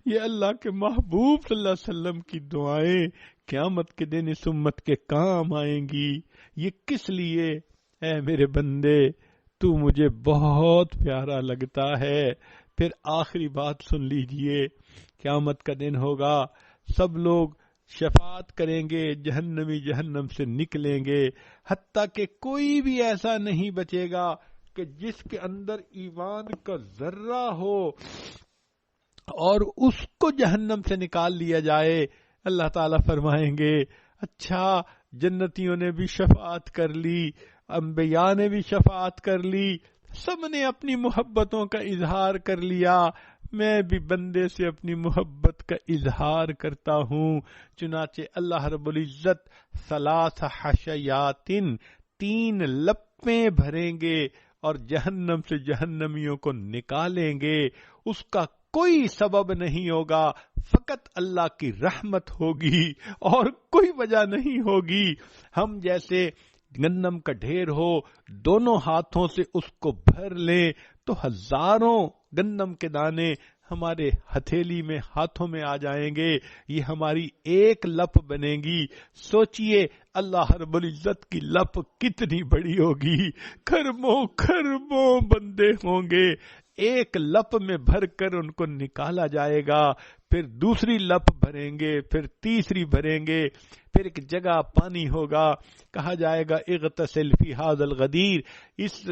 یہ اللہ کے محبوب صلی اللہ علیہ وسلم کی دعائیں قیامت کے دن اس امت کے کام آئیں گی۔ یہ کس لیے؟ اے میرے بندے تو مجھے بہت پیارا لگتا ہے۔ پھر آخری بات سن لیجئے، قیامت کا دن ہوگا، سب لوگ شفاعت کریں گے، جہنمی جہنم سے نکلیں گے، حتیٰ کہ کوئی بھی ایسا نہیں بچے گا کہ جس کے اندر ایمان کا ذرہ ہو اور اس کو جہنم سے نکال لیا جائے۔ اللہ تعالیٰ فرمائیں گے اچھا جنتیوں نے بھی شفاعت کر لی، انبیاء نے بھی شفاعت کر لی، سب نے اپنی محبتوں کا اظہار کر لیا، میں بھی بندے سے اپنی محبت کا اظہار کرتا ہوں۔ چنانچہ اللہ رب العزت ثلاث حشیات، 3 لپیں بھریں گے اور جہنم سے جہنمیوں کو نکالیں گے۔ اس کا کوئی سبب نہیں ہوگا، فقط اللہ کی رحمت ہوگی اور کوئی وجہ نہیں ہوگی۔ ہم جیسے گندم کا ڈھیر ہو، دونوں ہاتھوں سے اس کو بھر لیں تو ہزاروں گندم کے دانے ہمارے ہتھیلی میں، ہاتھوں میں آ جائیں گے، یہ ہماری ایک لپ بنے گی۔ سوچئے اللہ رب العزت کی لپ کتنی بڑی ہوگی، کھربوں کھربوں بندے ہوں گے، ایک لپ میں بھر کر ان کو نکالا جائے گا، پھر دوسری لپ بھریں گے، پھر تیسری بھریں گے، پھر ایک جگہ پانی ہوگا، کہا جائے گا اغتسل فی ھذا الغدیر، اس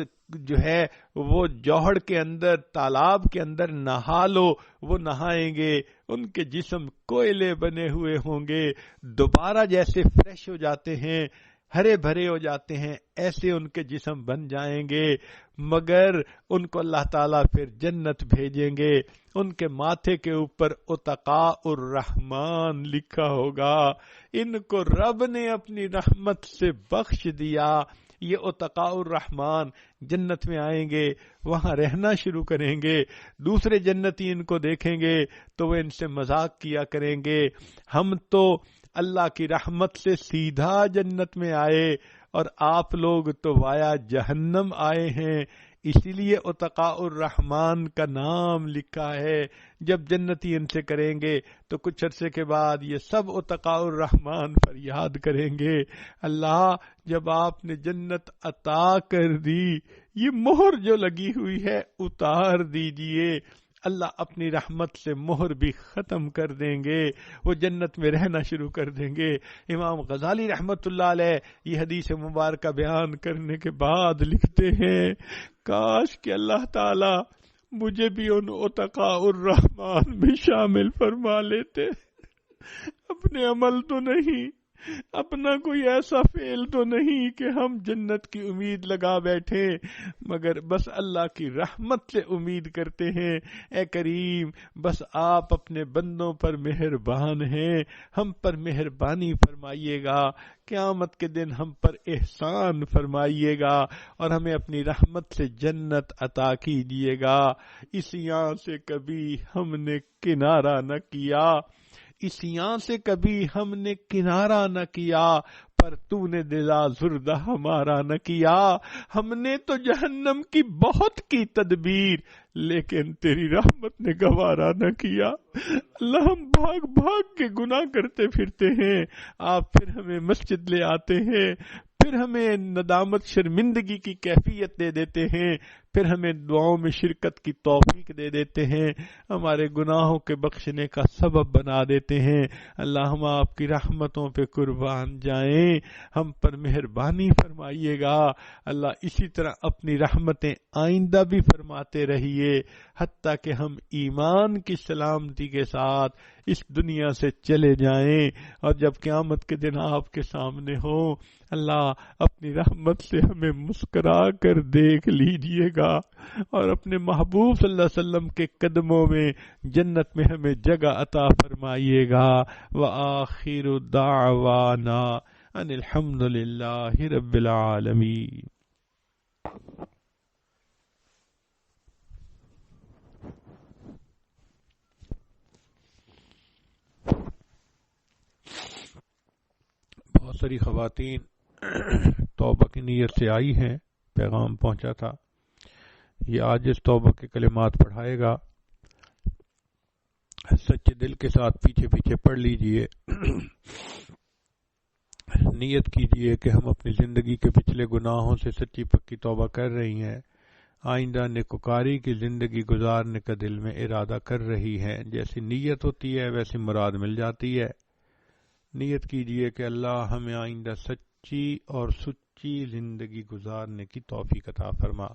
جو ہے وہ جوہر کے اندر، تالاب کے اندر نہا لو، وہ نہائیں گے، ان کے جسم کوئلے بنے ہوئے ہوں گے، دوبارہ جیسے فریش ہو جاتے ہیں، ہرے بھرے ہو جاتے ہیں، ایسے ان کے جسم بن جائیں گے، مگر ان کو اللہ تعالیٰ پھر جنت بھیجیں گے، ان کے ماتھے کے اوپر اتقاء الرحمن لکھا ہوگا، ان کو رب نے اپنی رحمت سے بخش دیا۔ یہ اتقاء الرحمن جنت میں آئیں گے، وہاں رہنا شروع کریں گے، دوسرے جنتی ان کو دیکھیں گے تو وہ ان سے مذاق کیا کریں گے، ہم تو اللہ کی رحمت سے سیدھا جنت میں آئے اور آپ لوگ تو وایا جہنم آئے ہیں، اسی لیے اتقاء الرحمن کا نام لکھا ہے۔ جب جنتی ان سے کریں گے تو کچھ عرصے کے بعد یہ سب اتقاء الرحمن فریاد کریں گے، اللہ جب آپ نے جنت عطا کر دی، یہ مہر جو لگی ہوئی ہے اتار دیجئے۔ اللہ اپنی رحمت سے مہر بھی ختم کر دیں گے، وہ جنت میں رہنا شروع کر دیں گے۔ امام غزالی رحمت اللہ علیہ یہ حدیث مبارکہ بیان کرنے کے بعد لکھتے ہیں، کاش کہ اللہ تعالی مجھے بھی ان اتقاء الرحمن میں شامل فرما لیتے، اپنے عمل تو نہیں اپنا کوئی ایسا فعل تو نہیں کہ ہم جنت کی امید لگا بیٹھے، مگر بس اللہ کی رحمت سے امید کرتے ہیں۔ اے کریم، بس آپ اپنے بندوں پر مہربان ہیں، ہم پر مہربانی فرمائیے گا، قیامت کے دن ہم پر احسان فرمائیے گا اور ہمیں اپنی رحمت سے جنت عطا کیجیے گا۔ اس یہاں سے کبھی ہم نے کنارہ نہ کیا، اس یہاں سے کبھی ہم نے کنارہ نہ کیا، پر تو نے دل آزردہ ہمارا نہ کیا۔ ہم نے تو جہنم کی بہت کی تدبیر، لیکن تیری رحمت نے گوارا نہ کیا۔ اللہ، ہم بھاگ بھاگ کے گناہ کرتے پھرتے ہیں، آپ پھر ہمیں مسجد لے آتے ہیں، پھر ہمیں ندامت شرمندگی کی کیفیت دے دیتے ہیں، پھر ہمیں دعاؤں میں شرکت کی توفیق دے دیتے ہیں، ہمارے گناہوں کے بخشنے کا سبب بنا دیتے ہیں۔ اللہ، ہم آپ کی رحمتوں پہ قربان جائیں، ہم پر مہربانی فرمائیے گا۔ اللہ، اسی طرح اپنی رحمتیں آئندہ بھی فرماتے رہیے، حتیٰ کہ ہم ایمان کی سلامتی کے ساتھ اس دنیا سے چلے جائیں، اور جب قیامت کے دن آپ کے سامنے ہوں، اللہ اپنی رحمت سے ہمیں مسکرا کر دیکھ لیجئے گا اور اپنے محبوب صلی اللہ علیہ وسلم کے قدموں میں جنت میں ہمیں جگہ عطا فرمائیے گا۔ وآخر دعوانا ان الحمد للہ رب العالمین۔ بہت ساری خواتین توبہ کی نیت سے آئی ہیں، پیغام پہنچا تھا، یہ آج اس توبہ کے کلمات پڑھائے گا، سچے دل کے ساتھ پیچھے پیچھے پڑھ لیجئے۔ نیت کیجئے کہ ہم اپنی زندگی کے پچھلے گناہوں سے سچی پکی توبہ کر رہی ہیں، آئندہ نیکوکاری کی زندگی گزارنے کا دل میں ارادہ کر رہی ہیں۔ جیسی نیت ہوتی ہے ویسی مراد مل جاتی ہے۔ نیت کیجئے کہ اللہ ہمیں آئندہ سچی اور سچی زندگی گزارنے کی توفیق عطا فرما۔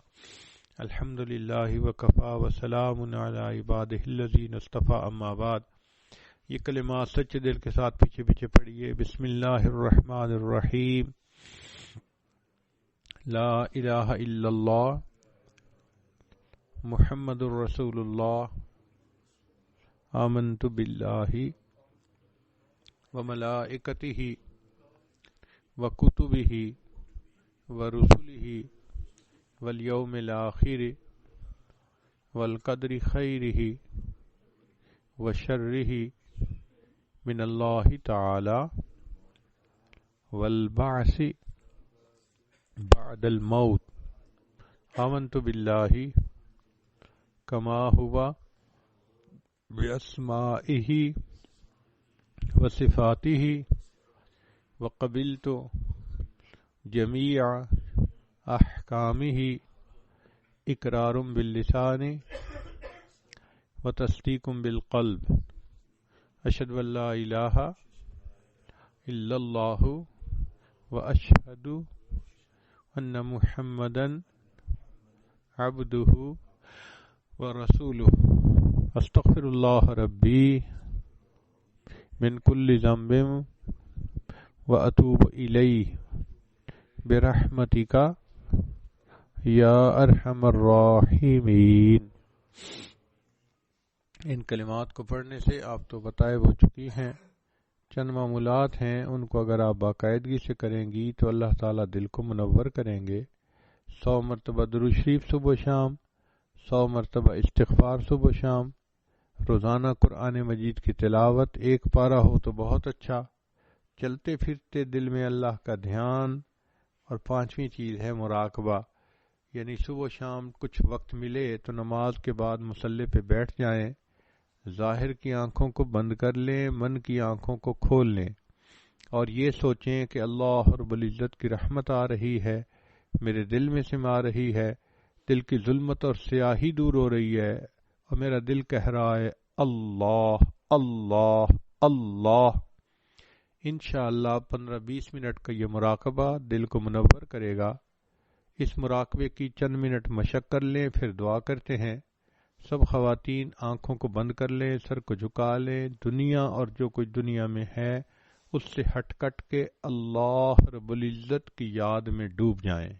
الحمدللہ وکفا وسلام علی عبادہ الذین اصطفی، اما بعد۔ یہ کلمات سچے دل کے ساتھ پیچھے پیچھے پڑھیے۔ بسم اللہ الرحمن الرحیم۔ لا الہ الا اللہ محمد الرسول اللہ، آمنت باللہ وملائکتہ وکتبہ ورسلہ والیوم الآخر والقدر خیرہ وشرہ من اللہ تعالی والبعث بعد الموت۔ آمنت باللہ کما ہوا باسمائہ وصفاتہ وقبلت جمیع احکامہ اقرار باللسان وتصدیق بالقلب۔ اشہد ان لا الہ الا اللہ واشہد ان محمدا عبدہ ورسولہ۔ استغفر اللہ ربی من کل ذنب واتوب الیہ برحمتک یا ارحم الراحمین۔ ان کلمات کو پڑھنے سے آپ تو بتائے ہو چکی ہیں، چند معمولات ہیں، ان کو اگر آپ باقاعدگی سے کریں گی تو اللہ تعالیٰ دل کو منور کریں گے۔ 100 مرتبہ درود شریف صبح و شام، 100 مرتبہ استغفار صبح و شام، روزانہ قرآن مجید کی تلاوت، ایک پارہ ہو تو بہت اچھا، چلتے پھرتے دل میں اللہ کا دھیان، اور 5ویں چیز ہے مراقبہ، یعنی صبح و شام کچھ وقت ملے تو نماز کے بعد مصلی پہ بیٹھ جائیں، ظاہر کی آنکھوں کو بند کر لیں، من کی آنکھوں کو کھول لیں، اور یہ سوچیں کہ اللہ رب العزت کی رحمت آ رہی ہے، میرے دل میں سما رہی ہے، دل کی ظلمت اور سیاہی دور ہو رہی ہے، اور میرا دل کہہ رہا ہے اللہ اللہ اللہ۔ انشاءاللہ 15-20 منٹ کا یہ مراقبہ دل کو منور کرے گا۔ اس مراقبے کی چند منٹ مشق کر لیں، پھر دعا کرتے ہیں۔ سب خواتین آنکھوں کو بند کر لیں، سر کو جھکا لیں، دنیا اور جو کچھ دنیا میں ہے اس سے ہٹ کٹ کے اللہ رب العزت کی یاد میں ڈوب جائیں۔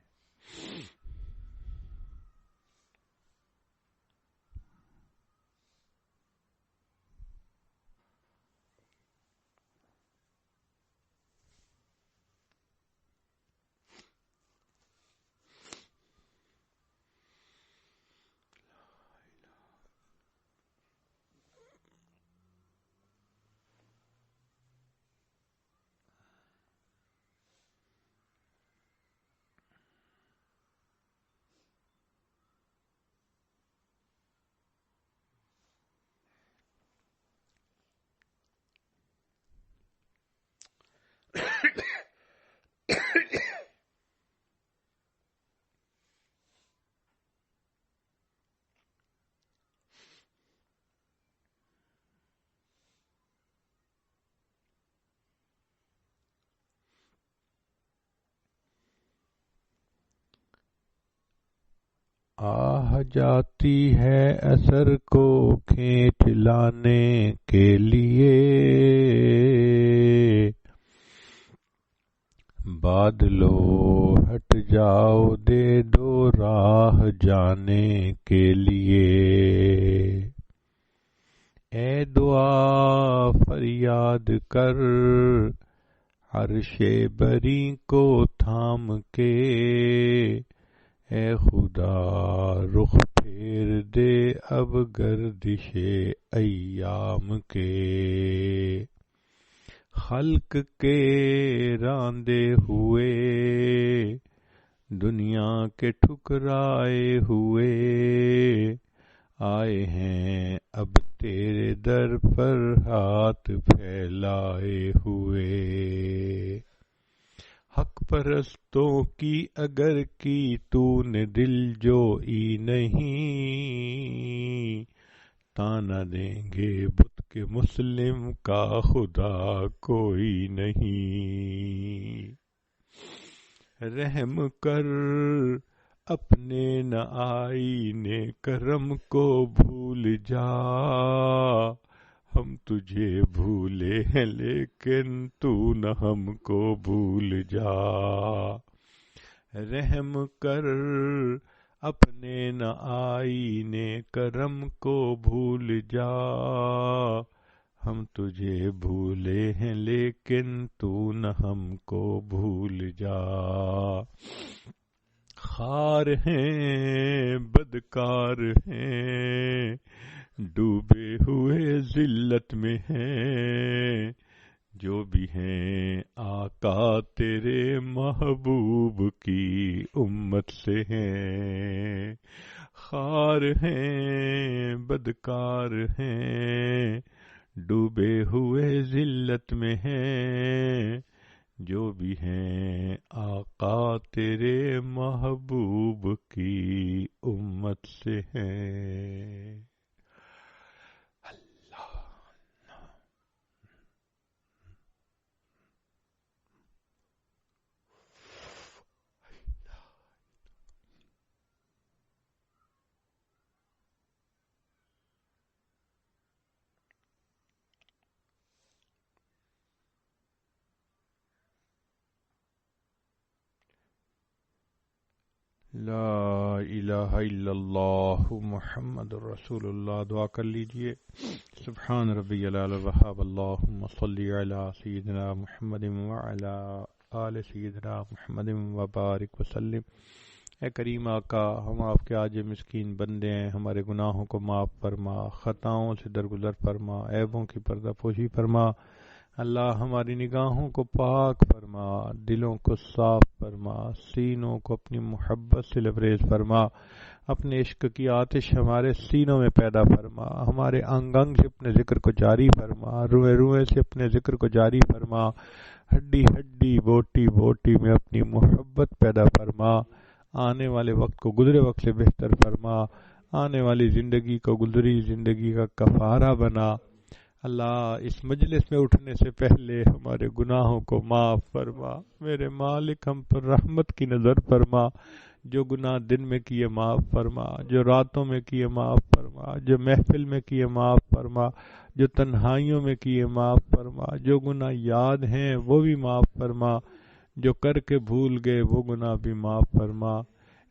آہ جاتی ہے اثر کو کھینچ لانے کے لیے، بادلو ہٹ جاؤ دے دو راہ جانے کے لیے، اے دعا فریاد کر عرش بری کو تھام کے، اے خدا رخ پھیر دے اب گردش ایام کے، خلق کے راندے ہوئے دنیا کے ٹھکرائے ہوئے، آئے ہیں اب تیرے در پر ہاتھ پھیلائے ہوئے، حق پرستوں کی اگر کی تو نے دل جوئی نہیں، تانا دیں گے بت کے مسلم کا خدا کوئی نہیں، رحم کر اپنے نہ آئینے کرم کو بھول جا، ہم تجھے بھولے ہیں لیکن تو نہ ہم کو بھول جا، رحم کر اپنے نہ آئینے کرم کو بھول جا، ہم تجھے بھولے ہیں لیکن تو نہ ہم کو بھول جا، خار ہیں بدکار ہیں ڈوبے ہوئے ذلت میں ہیں، جو بھی ہیں آقا تیرے محبوب کی امت سے ہیں، خار ہیں بدکار ہیں ڈوبے ہوئے ذلت میں ہیں، جو بھی ہیں آقا تیرے محبوب کی امت سے ہیں۔ لا الہ الا اللہ محمد رسول اللہ۔ دعا کر لیجئے، سبحان ربی العلی الوہاب، اللہم صلی علی سیدنا محمد وعلی آل سیدنا محمد وبارک وسلم۔ اے کریم آقا، ہم آپ کے عاجز مسکین بندے ہیں، ہمارے گناہوں کو معاف فرما، خطاؤں سے درگزر فرما، عیبوں کی پردہ پوشی فرما، اللہ ہماری نگاہوں کو پاک فرما، دلوں کو صاف فرما، سینوں کو اپنی محبت سے لبریز فرما، اپنے عشق کی آتش ہمارے سینوں میں پیدا فرما، ہمارے انگ انگ سے اپنے ذکر کو جاری فرما، روئے روئے سے اپنے ذکر کو جاری فرما، ہڈی ہڈی بوٹی بوٹی میں اپنی محبت پیدا فرما، آنے والے وقت کو گزرے وقت سے بہتر فرما، آنے والی زندگی کو گزری زندگی کا کفارہ بنا، اللہ اس مجلس میں اٹھنے سے پہلے ہمارے گناہوں کو معاف فرما، میرے مالک ہم پر رحمت کی نظر فرما، جو گناہ دن میں کیے معاف فرما، جو راتوں میں کیے معاف فرما، فرما، جو محفل میں کیے معاف فرما، جو تنہائیوں میں کیے معاف فرما، جو گناہ یاد ہیں وہ بھی معاف فرما، جو کر کے بھول گئے وہ گناہ بھی معاف فرما۔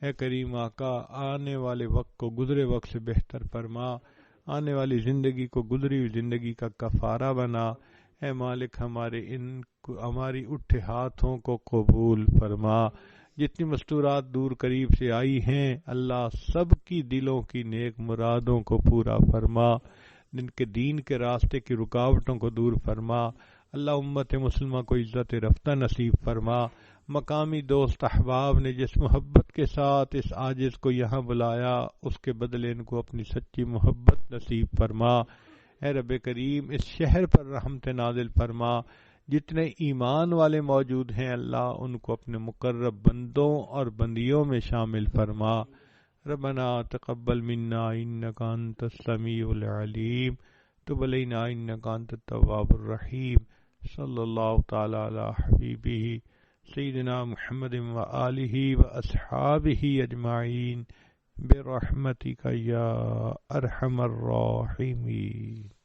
اے کریم آقا، آنے والے وقت کو گزرے وقت سے بہتر فرما، آنے والی زندگی کو گزری ہوئی زندگی کا کفارہ بنا۔ اے مالک، ہماری اٹھے ہاتھوں کو قبول فرما، جتنی مستورات دور قریب سے آئی ہیں اللہ سب کی دلوں کی نیک مرادوں کو پورا فرما، جن کے دین کے راستے کی رکاوٹوں کو دور فرما۔ اللہ امت مسلمہ کو عزت رفتہ نصیب فرما۔ مقامی دوست احباب نے جس محبت کے ساتھ اس عاجز کو یہاں بلایا، اس کے بدلے ان کو اپنی سچی محبت نصیب فرما۔ اے رب کریم، اس شہر پر رحمت نازل فرما، جتنے ایمان والے موجود ہیں اللہ ان کو اپنے مقرب بندوں اور بندیوں میں شامل فرما۔ ربنا تقبل منا انک انت السمیع العلیم، تب علینا انک انت التواب الرحیم۔ صلی اللہ تعالی علی حبیبہ سیدنا محمد وآلہ واصحابہ اجمعین برحمتک یا ارحم الراحمین۔